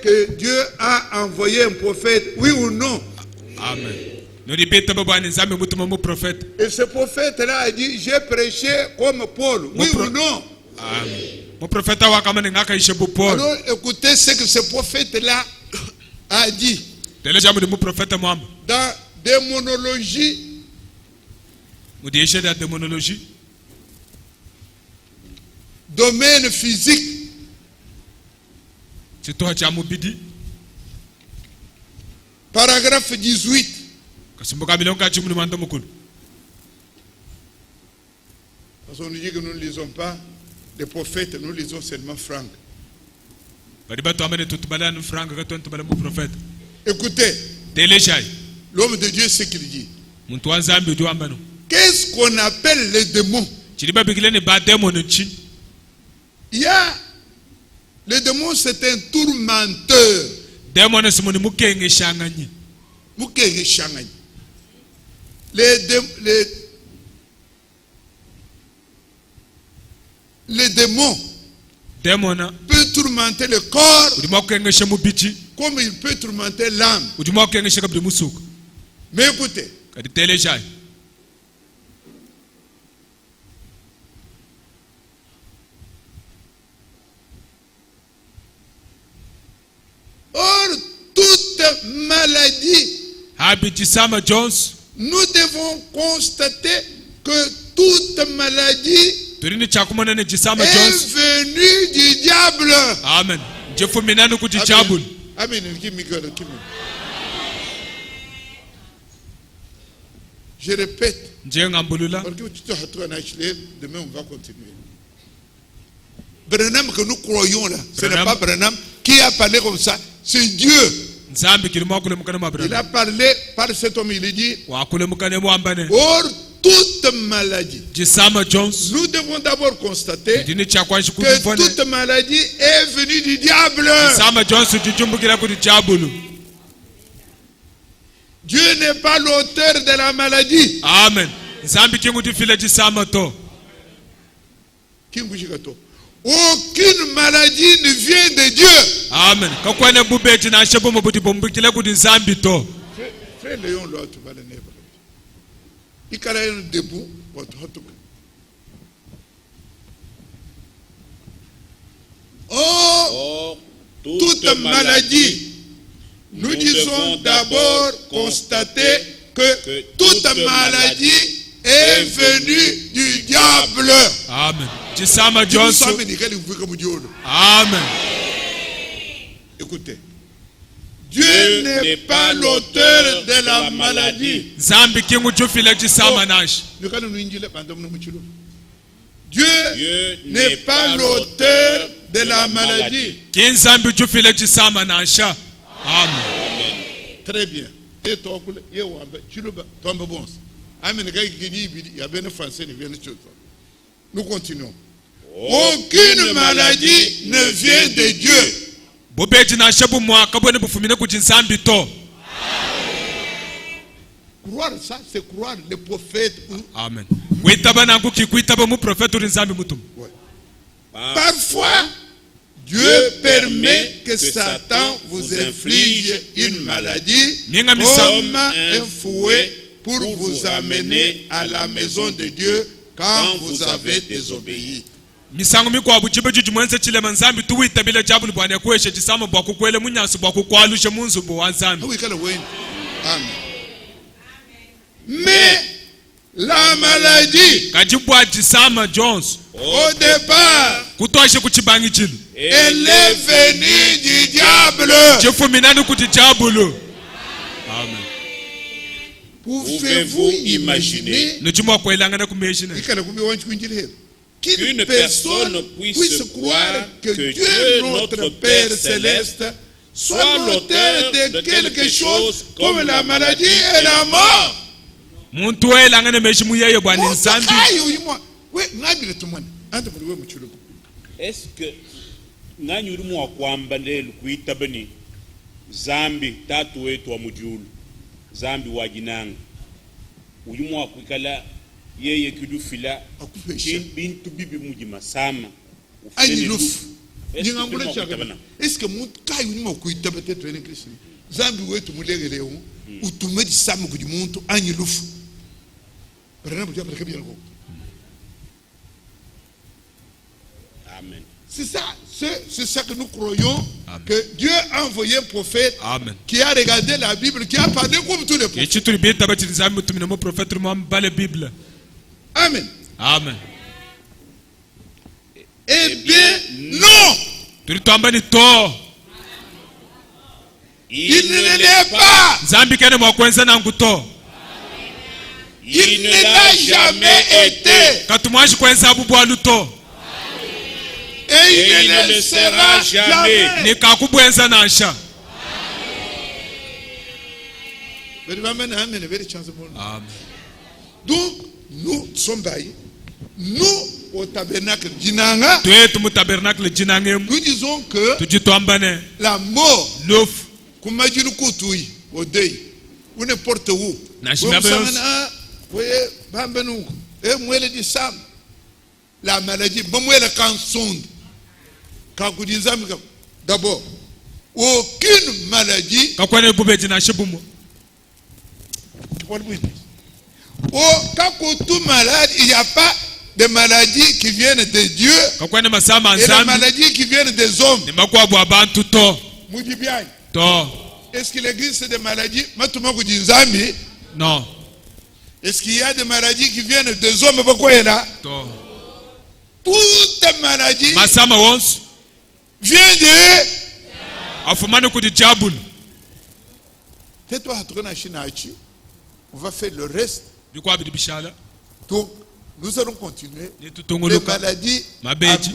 A: que Dieu a envoyé un prophète, oui ou non?
B: Amen.
A: Et ce prophète-là a dit, j'ai prêché comme Paul, oui ou non?
B: Amen.
A: Alors écoutez ce que ce prophète-là a dit dans démonologie, domaine physique, paragraphe 18. Parce qu'on nous dit que nous ne lisons pas des prophètes, nous lisons seulement Franck. Écoutez, l'homme de Dieu, ce qu'il dit. Qu'est-ce qu'on appelle les démons? Il y a les démons, c'est un tourmenteur. Les démons peut tourmenter le corps comme il peut tourmenter l'âme. Mais écoutez, or toute maladie, nous devons constater que que toute maladie
B: turini chakumana ne jisama
A: est
B: Jones.
A: venue du diable.
B: Amen. Jefu minanu kuti jabul.
A: Amen. Je répète. Demain on va continuer. Branham que nous croyons là, ce n'est pas Branham qui a parlé comme ça, c'est Dieu. Il a parlé par cet homme, il dit, or toute maladie. Nous devons d'abord constater que toute maladie est venue du diable. Dieu n'est pas l'auteur de la maladie.
B: Amen.
A: Aucune maladie ne vient de Dieu. Amen. Frère Léon, l'autre va le nez. Il est debout. Oh, toute maladie. Nous devons d'abord constater que toute maladie est venue du diable.
B: Amen.
A: Amen. Écoutez, Dieu n'est pas l'auteur de la maladie. Dieu n'est pas l'auteur de la maladie. Amen. Très bien. Nous continuons. Aucune maladie ne vient de Dieu. Croire ça, c'est croire les prophètes.
B: Amen.
A: Parfois, Dieu permet que Satan vous inflige une maladie comme un fouet pour vous amener à la maison de Dieu quand vous avez désobéi.
B: Misango mikwa buchibe jujumwense chile manzambi tuwi tabile jabulu bwane kweshe chisama bwa kukwele munyasu bwa kukwalushe munzu bwa nzambi.
A: Amen. Mais la maladie,
B: kajibwa jisama Jones,
A: au départ,
B: kutoshe kuchibangi chilu,
A: elle est venue du diable.
B: Jefu minanu kuti jabulu. Amen.
A: Pouvez-vous imaginer qu'une personne puisse croire que Dieu, notre Père Céleste, soit l'auteur de quelque chose comme la maladie et la mort?
C: Est-ce que nganyurumu wakwamba lelu kuitabani zambi tatu wetu wa mujulu zambi wajinanga ulimu wakwikala yeye kidufila bintu bibi mujima sama
A: ufene lufu est-ce que mon kai ulimu kuitaba tetu ene Kristo zambi wetu mulege leo utumeji sama kujimuntu anyi lufu barana bujya baraka byarako.
C: Amen.
A: C'est ça que nous croyons. Amen. Que Dieu a envoyé un prophète.
B: Amen.
A: Qui a regardé la Bible, qui a parlé comme tous les prophètes. Amen.
B: Amen.
A: Eh bien, non. Il ne l'est pas. Il ne l'a jamais été. Et il ne le sera jamais. Donc, nous sommes baillés. Nous, au tabernacle Djinanga, nous disons que la mort, au deuil, ou n'importe où, la maladie, d'abord, aucune maladie. Quand tout malade, il n'y a pas de maladies qui viennent de Dieu et de maladies qui viennent des hommes. Est-ce qu'il existe des maladies? Non. Est-ce qu'il y a des maladies qui viennent des hommes? Pourquoi est là? Toute maladie
B: masama wonse
A: vient de...
B: afumane ku diabolo.
A: Tais-toi, on va faire le reste.
B: Bikwa bidi bishala.
A: Donc, nous allons continuer. Les
B: Netutongoloka
A: maladies
B: mabeji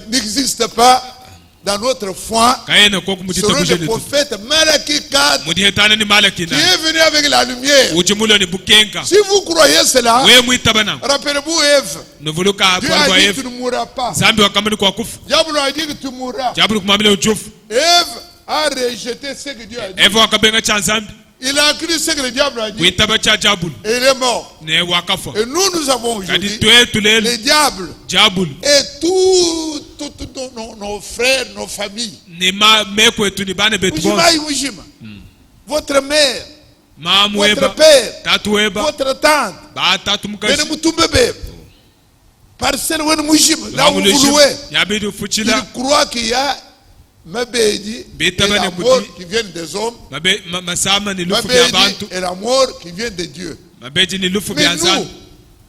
A: n'existent pas dans notre foi.
B: kayena ko kumudita
A: Selon le
B: bujele.
A: prophète Malachi 4,
B: Mudiyetana ni malaki
A: qui
B: na.
A: est venu avec la lumière.
B: Ujimulo ni bukenga.
A: Si vous croyez cela,
B: We muitabana.
A: rappelez-vous Ève.
B: Novoluka
A: Dieu
B: kwa
A: a dit
B: Eve.
A: tu ne mourras pas.
B: Zambi wakamani kwa kufu.
A: Diable a dit que tu mourras.
B: Diabolo kumamile ujufu.
A: Ève a rejeté ce que Dieu a dit.
B: Eve wakabenga cha zambi.
A: Il a cru ce que le diable a dit.
B: Kuitaba cha diabolo.
A: Et il est mort.
B: Ne wakafa.
A: Et nous avons aujourd'hui
B: Kadi tuetulele
A: les diables
B: diabolo.
A: et tous nos frères, nos familles.
B: Ni ma meko etu ni bane betu bonse.
A: Votre mère,
B: Mamu
A: votre
B: eba.
A: père,
B: Tatu eba.
A: votre tante.
B: Ba tatu mukashi.
A: Parcelle là où vous louez.
B: Yabidi
A: Il
B: fuchila.
A: croit qu'il y a Mabedi et la mort qui viennent des hommes.
B: Masama ni lufu
A: Mabedi
B: bya bantu.
A: et la mort qui vient de Dieu.
B: Mabeji ni lufu
A: Mais
B: bya
A: nous,
B: nzanu.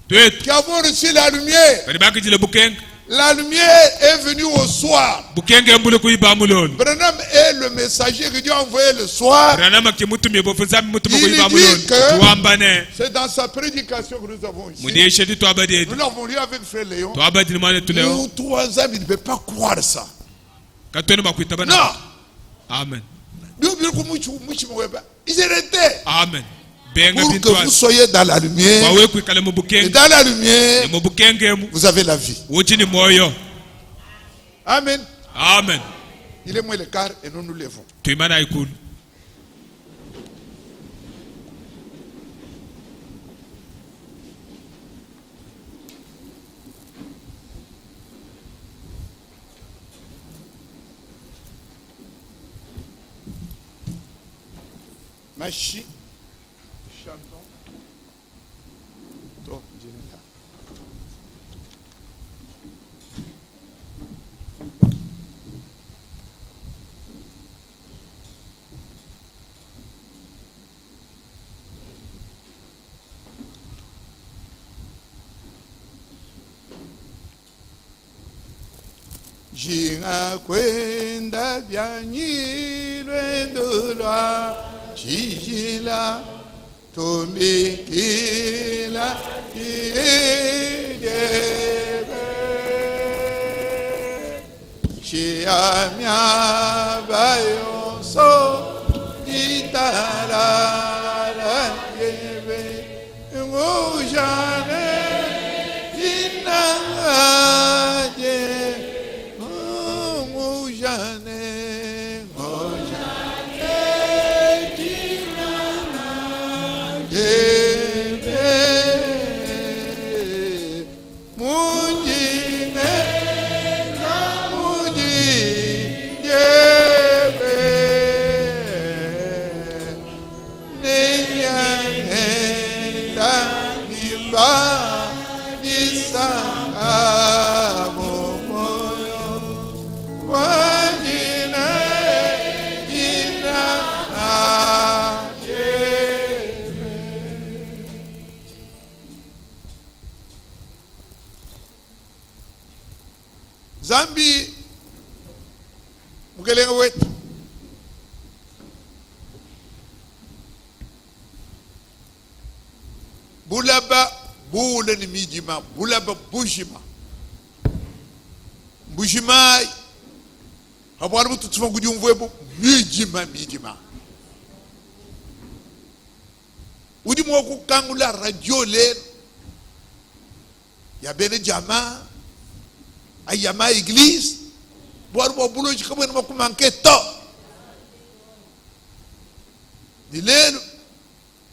B: Twetu.
A: qui avons reçu la lumière,
B: Bari bakijile bukenga.
A: la lumière est venue au soir.
B: Bukenga mbule kuiba mulolo.
A: Branham est le messager que Dieu a envoyé le soir.
B: Branham kimutumye bofu zambi mutumo
A: Il
B: kuiba
A: dit
B: mulolo.
A: que
B: Tuambane.
A: c'est dans sa prédication que nous avons ici.
B: Mudeshe di twabadi.
A: Nous l'avons lu avec Frère Léon.
B: Twabadi ni mane tuleo.
A: Nous, 3 ans, il ne peut pas croire ça.
B: Katweni bakuitaba
A: Non.
B: na. Amen.
A: Ils étaient
B: Amen. Benga
A: pour que
B: bintwa.
A: vous soyez dans la lumière.
B: Wawe kuikale mu
A: Et
B: bukenga.
A: dans la lumière,
B: Mu bukenga mu.
A: vous avez la vie.
B: Uchi ni moyo.
A: Amen.
B: Amen.
A: Il est moins le quart et nous nous levons.
B: Tuimana ikulu.
A: Machi, chantons. Donc, Jennifer. Jinga kwenda byanyilwe ndolwa chijila tomikila idebe chiamya bayonso itarara yebe ngujane inaje ngujane Zambi mukelenga wetu bulaba bule ni mijima bulaba bujima bujima habwana mutu tufangu jumvwebo mijima udi mwoku kangula radio le ya bene jamaa ayama église boire bo bulo ci xamone mako manqué to di len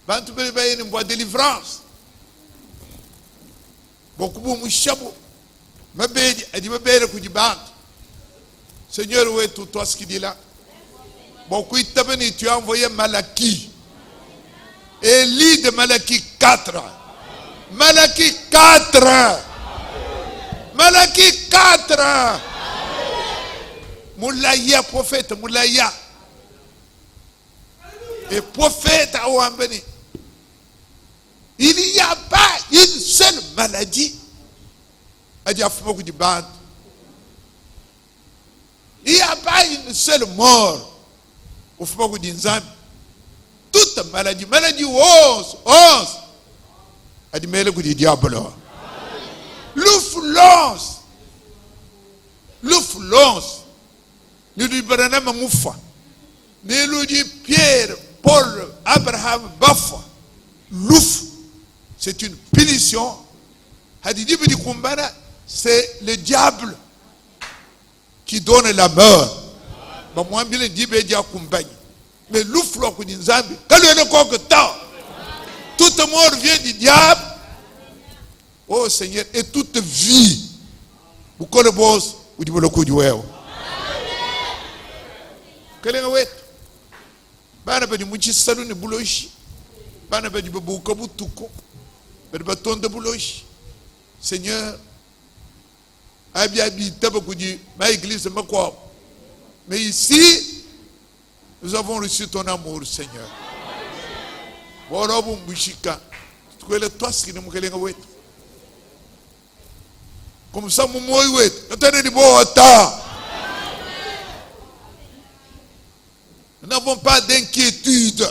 A: bantu be bayene mbo délivrance bokku bu mu shabu mabeji adi mabere ku di bant Seigneur où est tout toi ce qui dit là bokku itabani tu as envoyé Malachie et lit de Malachie 4 Malachie 4 Malachie 4. Moulaya, prophète, Moulaya. et prophète à Ouambeni. Il n'y a pas une seule maladie à Diafoumou du Bad. Il n'y a pas une seule mort au Fumou du Nzambi. Toute maladie, 11, a dit mêlé du diable. L'ouflance, nous dit Branham Moufa, nous dit Pierre, Paul, Abraham, Bafa, l'ouf, c'est une punition. C'est le diable qui donne la mort. Mais l'ouf, toute mort vient du diable. Oh Seigneur, et toute vie, vous connaissez le boss, vous dites le coup du wéo. Quel est le wéo? Bana badi muchi salu ni buloshi. Bana badi babu kabutuko. Badi baton de buloshi. Seigneur, abi tabakoudi, ma église ma quoi. Mais ici, nous avons reçu ton amour, Seigneur. Voilà, bon, Mouchika. Tu es le toi qui nous m'a dit. Comme ça, mon mot est. Nous n'avons pas d'inquiétude.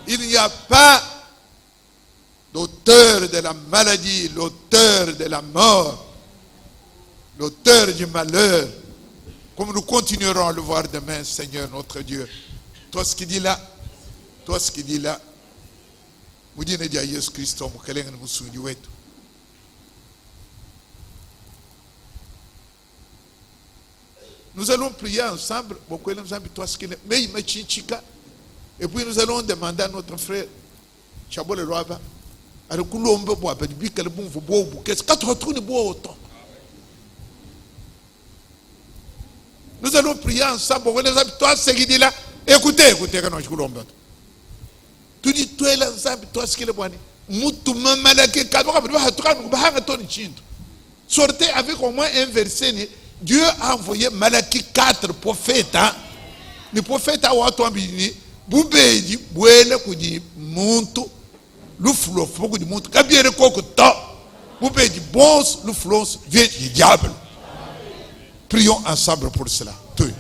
A: Il n'y a pas l'auteur de la maladie, l'auteur de la mort, l'auteur du malheur, comme nous continuerons à le voir demain, Seigneur notre Dieu. Toi ce qui dit là, vous dites à Jésus Christ, nous allons prier ensemble, et puis nous allons demander à notre frère Chabole Roaba, nous allons prier ensemble. Toi, ce qui dit là, écoutez, quand je vous tu dis, toi, l'ensemble, toi, ce qui est bon. Sortez avec au moins un verset. Dieu a envoyé Malaki 4 prophètes. Les prophètes à Ouatouambini, Boubédi, Bouele, Koudi, Monto, Louflof, beaucoup de Monto, Kabiere Kokoto, Boubédi, Bons, Louflos, vient du diable. Prions ensemble pour cela. Tout.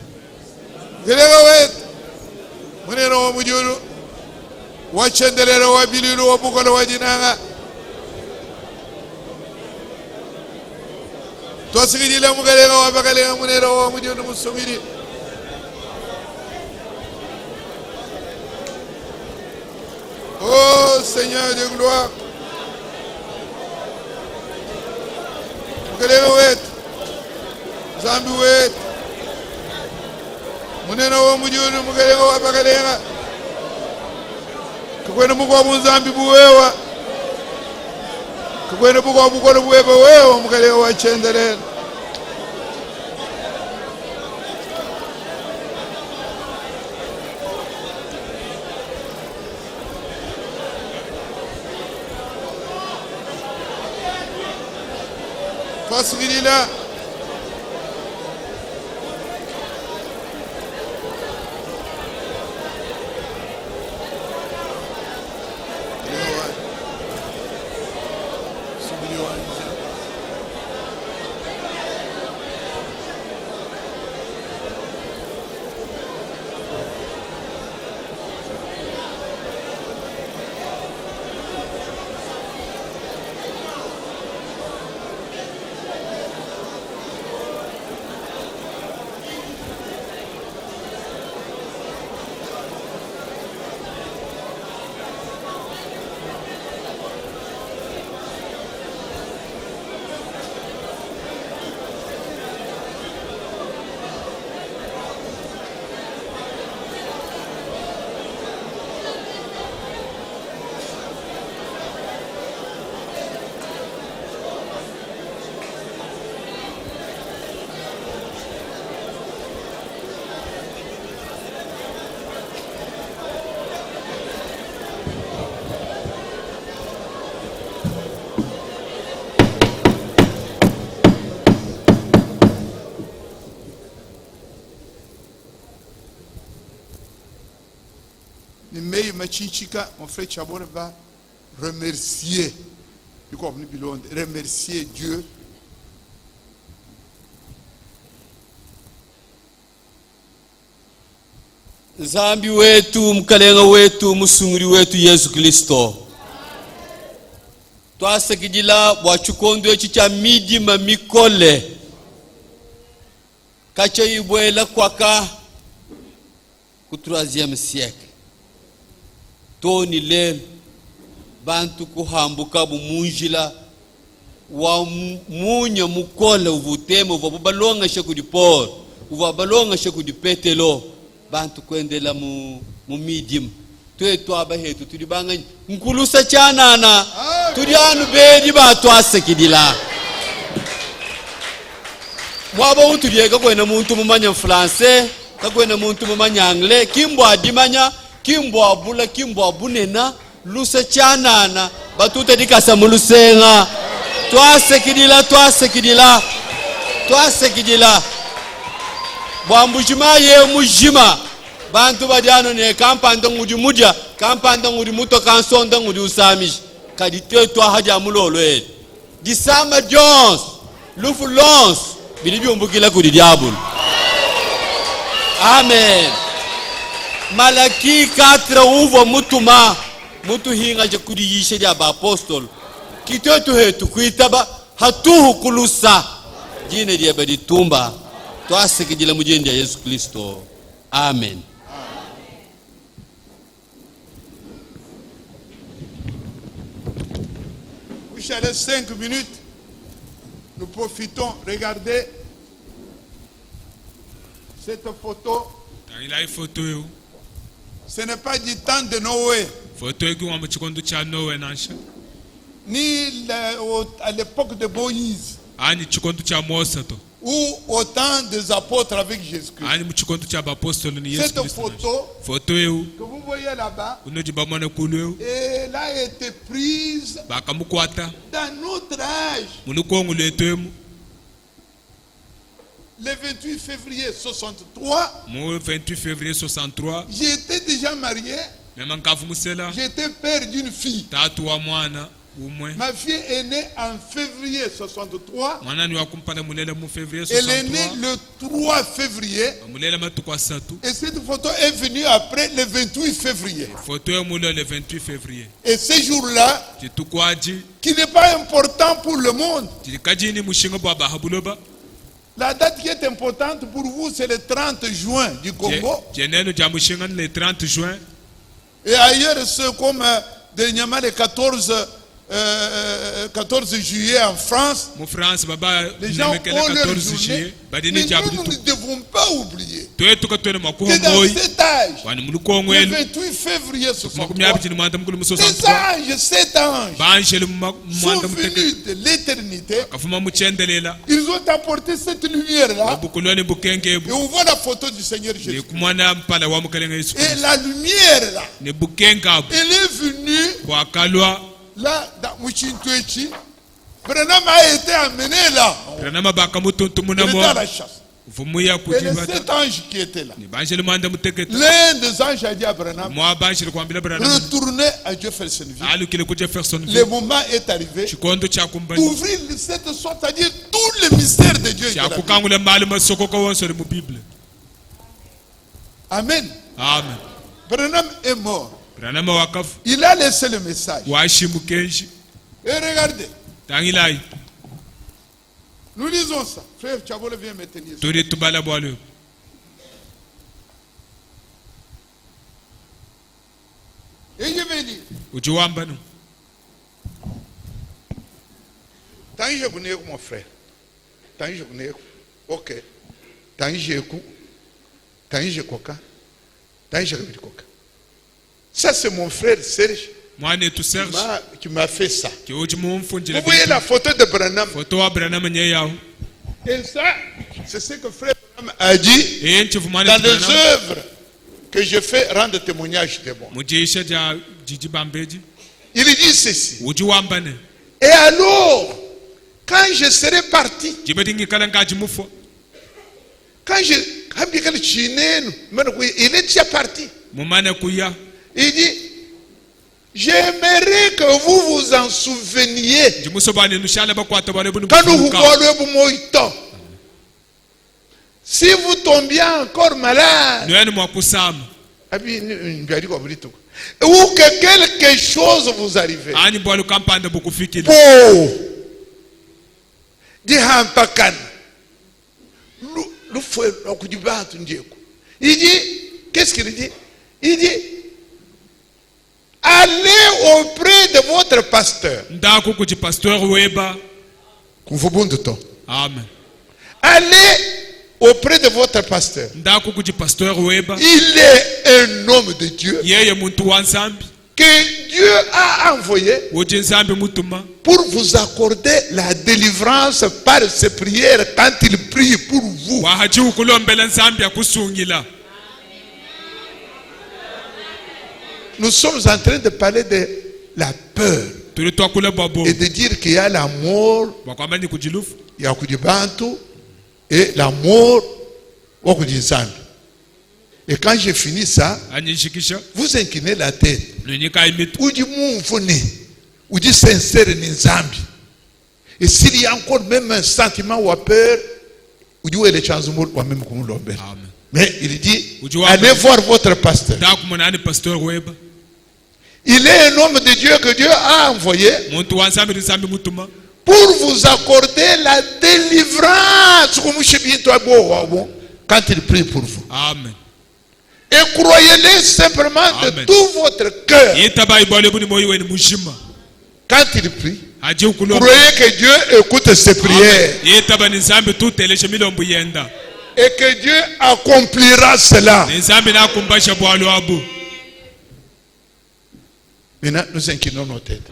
A: Oh Seigneur de gloire. Zambi wet. Munena wa mujunu mugalenga wa bagalenga. Kwenda mugwa muzambi buwewa. Kwenda mugwa bukolo buweba wewa mugalenga wa chendelele. Fasirila. Nimei Machichika, mon frère Chabore va remercier. Remercier Dieu.
D: Zambi wetu, mkalenga wetu, musunguri wetu Yesu Kristo. Twasekidila bwachukondo echi cha midima mikole. Kacha ibwela kwaka ku 3e siècle. Toni lelo bantu kuhambuka bumunjila wa munya mukole uvutema uvabalonga sheku dipor uvabalonga sheku dipetelo bantu kwendela mu medium twetu abahetu tudibanga nkulusa chanana tuli anu bedi batu asekidila mwaba utulieka kwena muntu mumanya français kakwena muntu mumanya anglais kimbo adimanya kimbo abula kimbo abunena lusa chanana batuta dikasa mulusenga twasekidila bwambujima ye mujima bantu badiano ne kampanda ngudi mudya kampanda ngudi muto kansonda ngudi usamish kadite twa haja mulolo e disama jones lufu lons bilibyumbukila kudi diabul amen Malaki 4 uvo mutuma mutu hinga je kudi yishe dia ba apostol kitoto hetu kuitaba hatuhu kulusa jine dia badi tumba twasekidila mujendi ya Yesu Kristo amen.
A: Vous chalez 5 minutes. Nous profitons. Regardez cette photo. Ce n'est pas du temps de Noé. Ni à l'époque de Moïse. Ou au temps des apôtres avec Jésus-Christ. Cette photo que vous voyez là-bas, elle a été prise dans notre âge. Le 28 février 63, j'étais déjà marié. J'étais père d'une fille. Ma fille est née en février 63. Elle est née le 3 février. Et cette photo est venue après le 28 février. Et ce jour-là, qui n'est pas important pour le monde. La date qui est importante pour vous, c'est le 30 juin du Congo. Et ailleurs, c'est comme dernièrement le 14 juillet en France. Les gens ont leur journée. Mais nous ne devons pas oublier que dans cet âge, le 28 février 63, cet ange sont venus de l'éternité. Ils ont apporté cette lumière-là. Et on voit la photo du Seigneur Jésus. Et la lumière-là, elle est venue là, dans Mouchintuechi. Branham a été amené là. Il était à la chasse. Et cet ange qui était là, l'un des anges a dit à Branham, retournez à Jeffersonville. Le moment est arrivé d'ouvrir cette sorte, c'est-à-dire tout le mystère de Dieu. Amen. Branham est mort. Il a laissé le message. Et regardez. Nous lisons ça. Frère Chabole vient me tenir. Et je vais dire. Tant que je connais mon frère. Tant que je connais. Ok. Tant que je écoute. Tant que je coca. Tant que je coca. Ça c'est mon frère Serge. Qui m'a fait ça. Vous voyez la photo de Branham. Et ça, c'est ce que frère Branham a dit dans les œuvres que je fais rendre témoignage de moi. Il dit ceci. Et alors, quand je serai parti, quand il est déjà parti. Il dit, j'aimerais que vous vous en souveniez. Quand nous vous si vous tombiez encore malade, ou que quelque chose vous arrive, il dit, qu'est-ce qu'il dit? Il dit, allez auprès de votre pasteur.
B: Amen.
A: Allez auprès de votre pasteur. Il est un homme de Dieu que Dieu a envoyé pour vous accorder la délivrance par ses prières quand il prie pour vous. Nous sommes en train de parler de la peur et de dire qu'il y a la mort, il y a Kudibantu et la mort au Kudizambi. Et quand j'ai fini ça, vous inclinez la tête. Ou du mouvement, ou du sincère Nizambi. Et s'il y a encore même un sentiment ou peur, ou du les changements ou même comme l'homme. Mais il dit, allez voir votre pasteur. Il est un homme de Dieu que Dieu a envoyé pour vous accorder la délivrance quand il prie pour vous.
B: Amen.
A: Et croyez-le simplement de tout votre cœur. Quand il prie, croyez que Dieu écoute ses prières. Et que Dieu accomplira cela. Maintenant, nous inclinons nos têtes.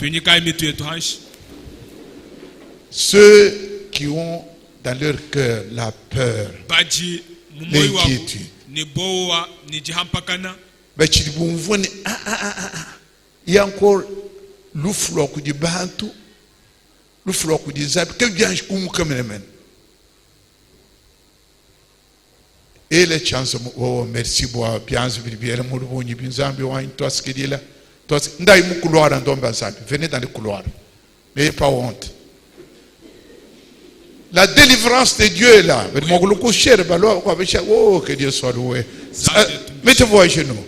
A: Ceux qui ont dans leur cœur la peur, l'inquiétude, il y a encore le flot du Bantu, le flot du Zab, que bien je comme et les chances, oh merci, bois, bien, bien, venez dans le couloir. N'ayez pas honte. La délivrance de Dieu est là. Oh, que Dieu soit loué. Mettez-vous à genoux.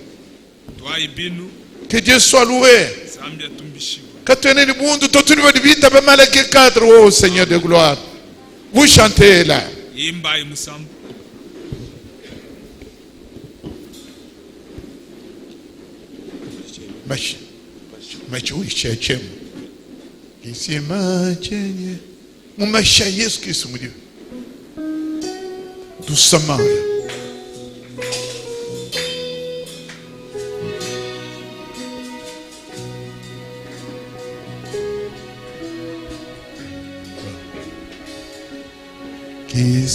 A: Que Dieu soit loué. Oh Seigneur de gloire. Vous chantez là. Doucement. Qui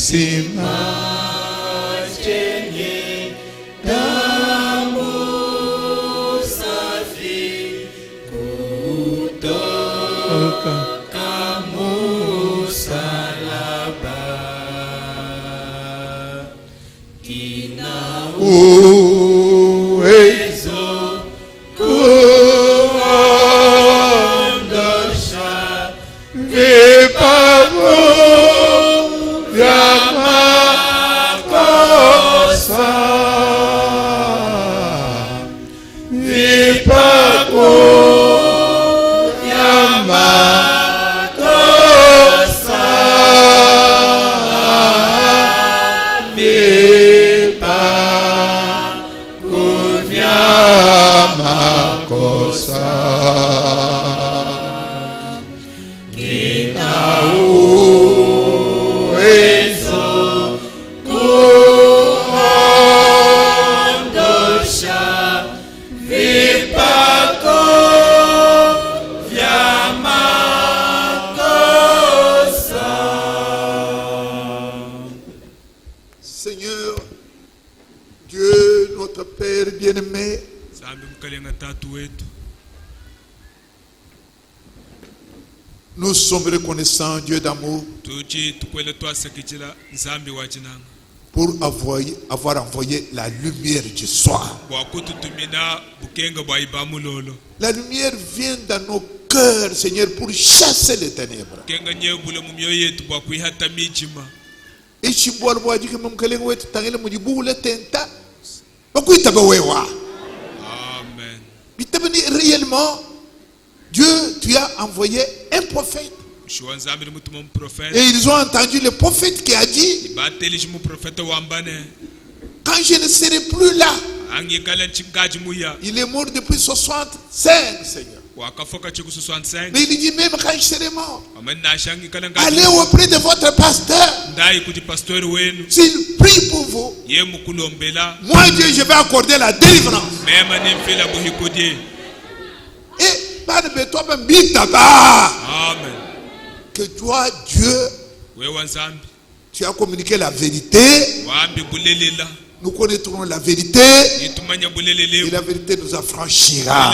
A: Seigneur, Dieu, notre Père bien-aimé, nous sommes reconnaissants, Dieu d'amour, pour avoir envoyé la lumière du soir. La lumière vient dans nos cœurs, Seigneur, pour chasser les ténèbres. Et si vous voulez que mon collègue est tangé mu dibu le tenta, bakui tabawewa.
B: Amen.
A: Réellement, Dieu, tu as envoyé un prophète. Et ils ont entendu le prophète qui a dit, quand je ne serai plus là, il est mort depuis 65, Seigneur. Mais il dit, même quand je serai mort, allez auprès de votre pasteur. S'il prie pour vous, moi Dieu, je vais accorder la délivrance. Et
B: Amen.
A: Que toi, Dieu, tu as communiqué la vérité. Nous connaîtrons la vérité. Et la vérité nous affranchira.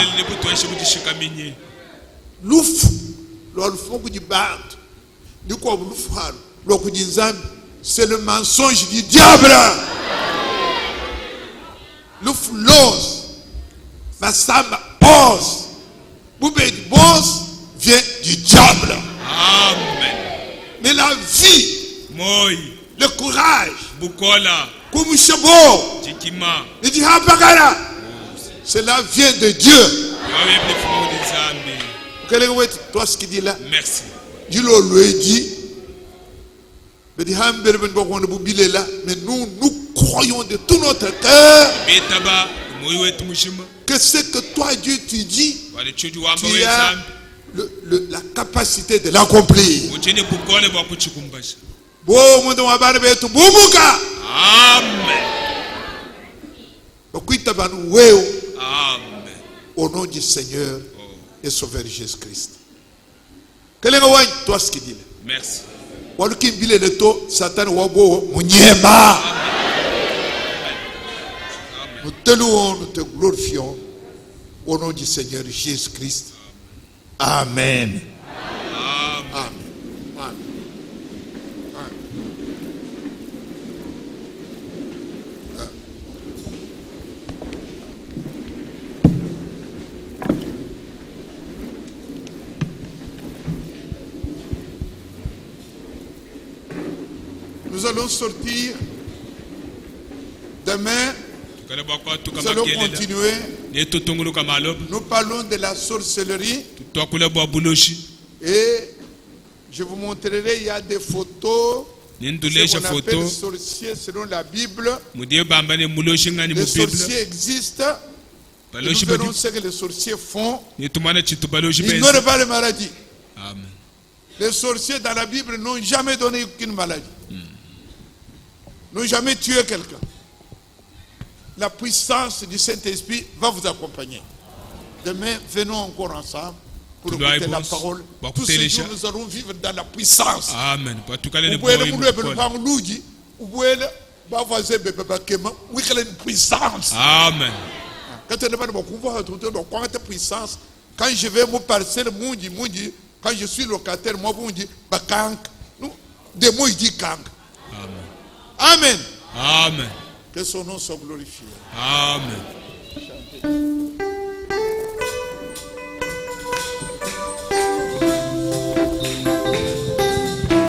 A: C'est le mensonge du diable. Vient du diable.
B: Amen.
A: Mais la vie, le courage, cela vient de Dieu. Toi, ce qu'il dit là,
B: merci.
A: Dieu lui dit, mais nous croyons de tout notre cœur que ce que toi, Dieu, tu dis, tu as la capacité de l'accomplir.
B: Amen.
A: Amen. Au nom du Seigneur et Sauveur Jésus-Christ. Toi, ce qu'il dit.
B: Merci.
A: Nous te louons, nous te glorifions au nom du Seigneur Jésus-Christ. Amen. Amen. Amen. Nous allons sortir demain. Nous allons continuer. Nous parlons de la sorcellerie. Et je vous montrerai, il y a des photos. Ce qu'on appelle sorciers selon la Bible. Les sorciers existent. Et nous verrons ce que les sorciers font. Ils n'auraient pas de maladie.
B: Amen.
A: Les sorciers dans la Bible n'ont jamais donné aucune maladie. N'ont jamais tué quelqu'un. La puissance du Saint-Esprit va vous accompagner. Demain, venons encore ensemble pour écouter la parole. Tous ces jours, nous allons vivre dans la puissance.
B: Amen.
A: Puissance.
B: Amen.
A: Quand je vais me passer le monde, quand je suis locataire, moi, des mots, il dit Kang.
B: Amen.
A: Amen.
B: Amen.
A: Que son nom soit glorifié.
B: Amen.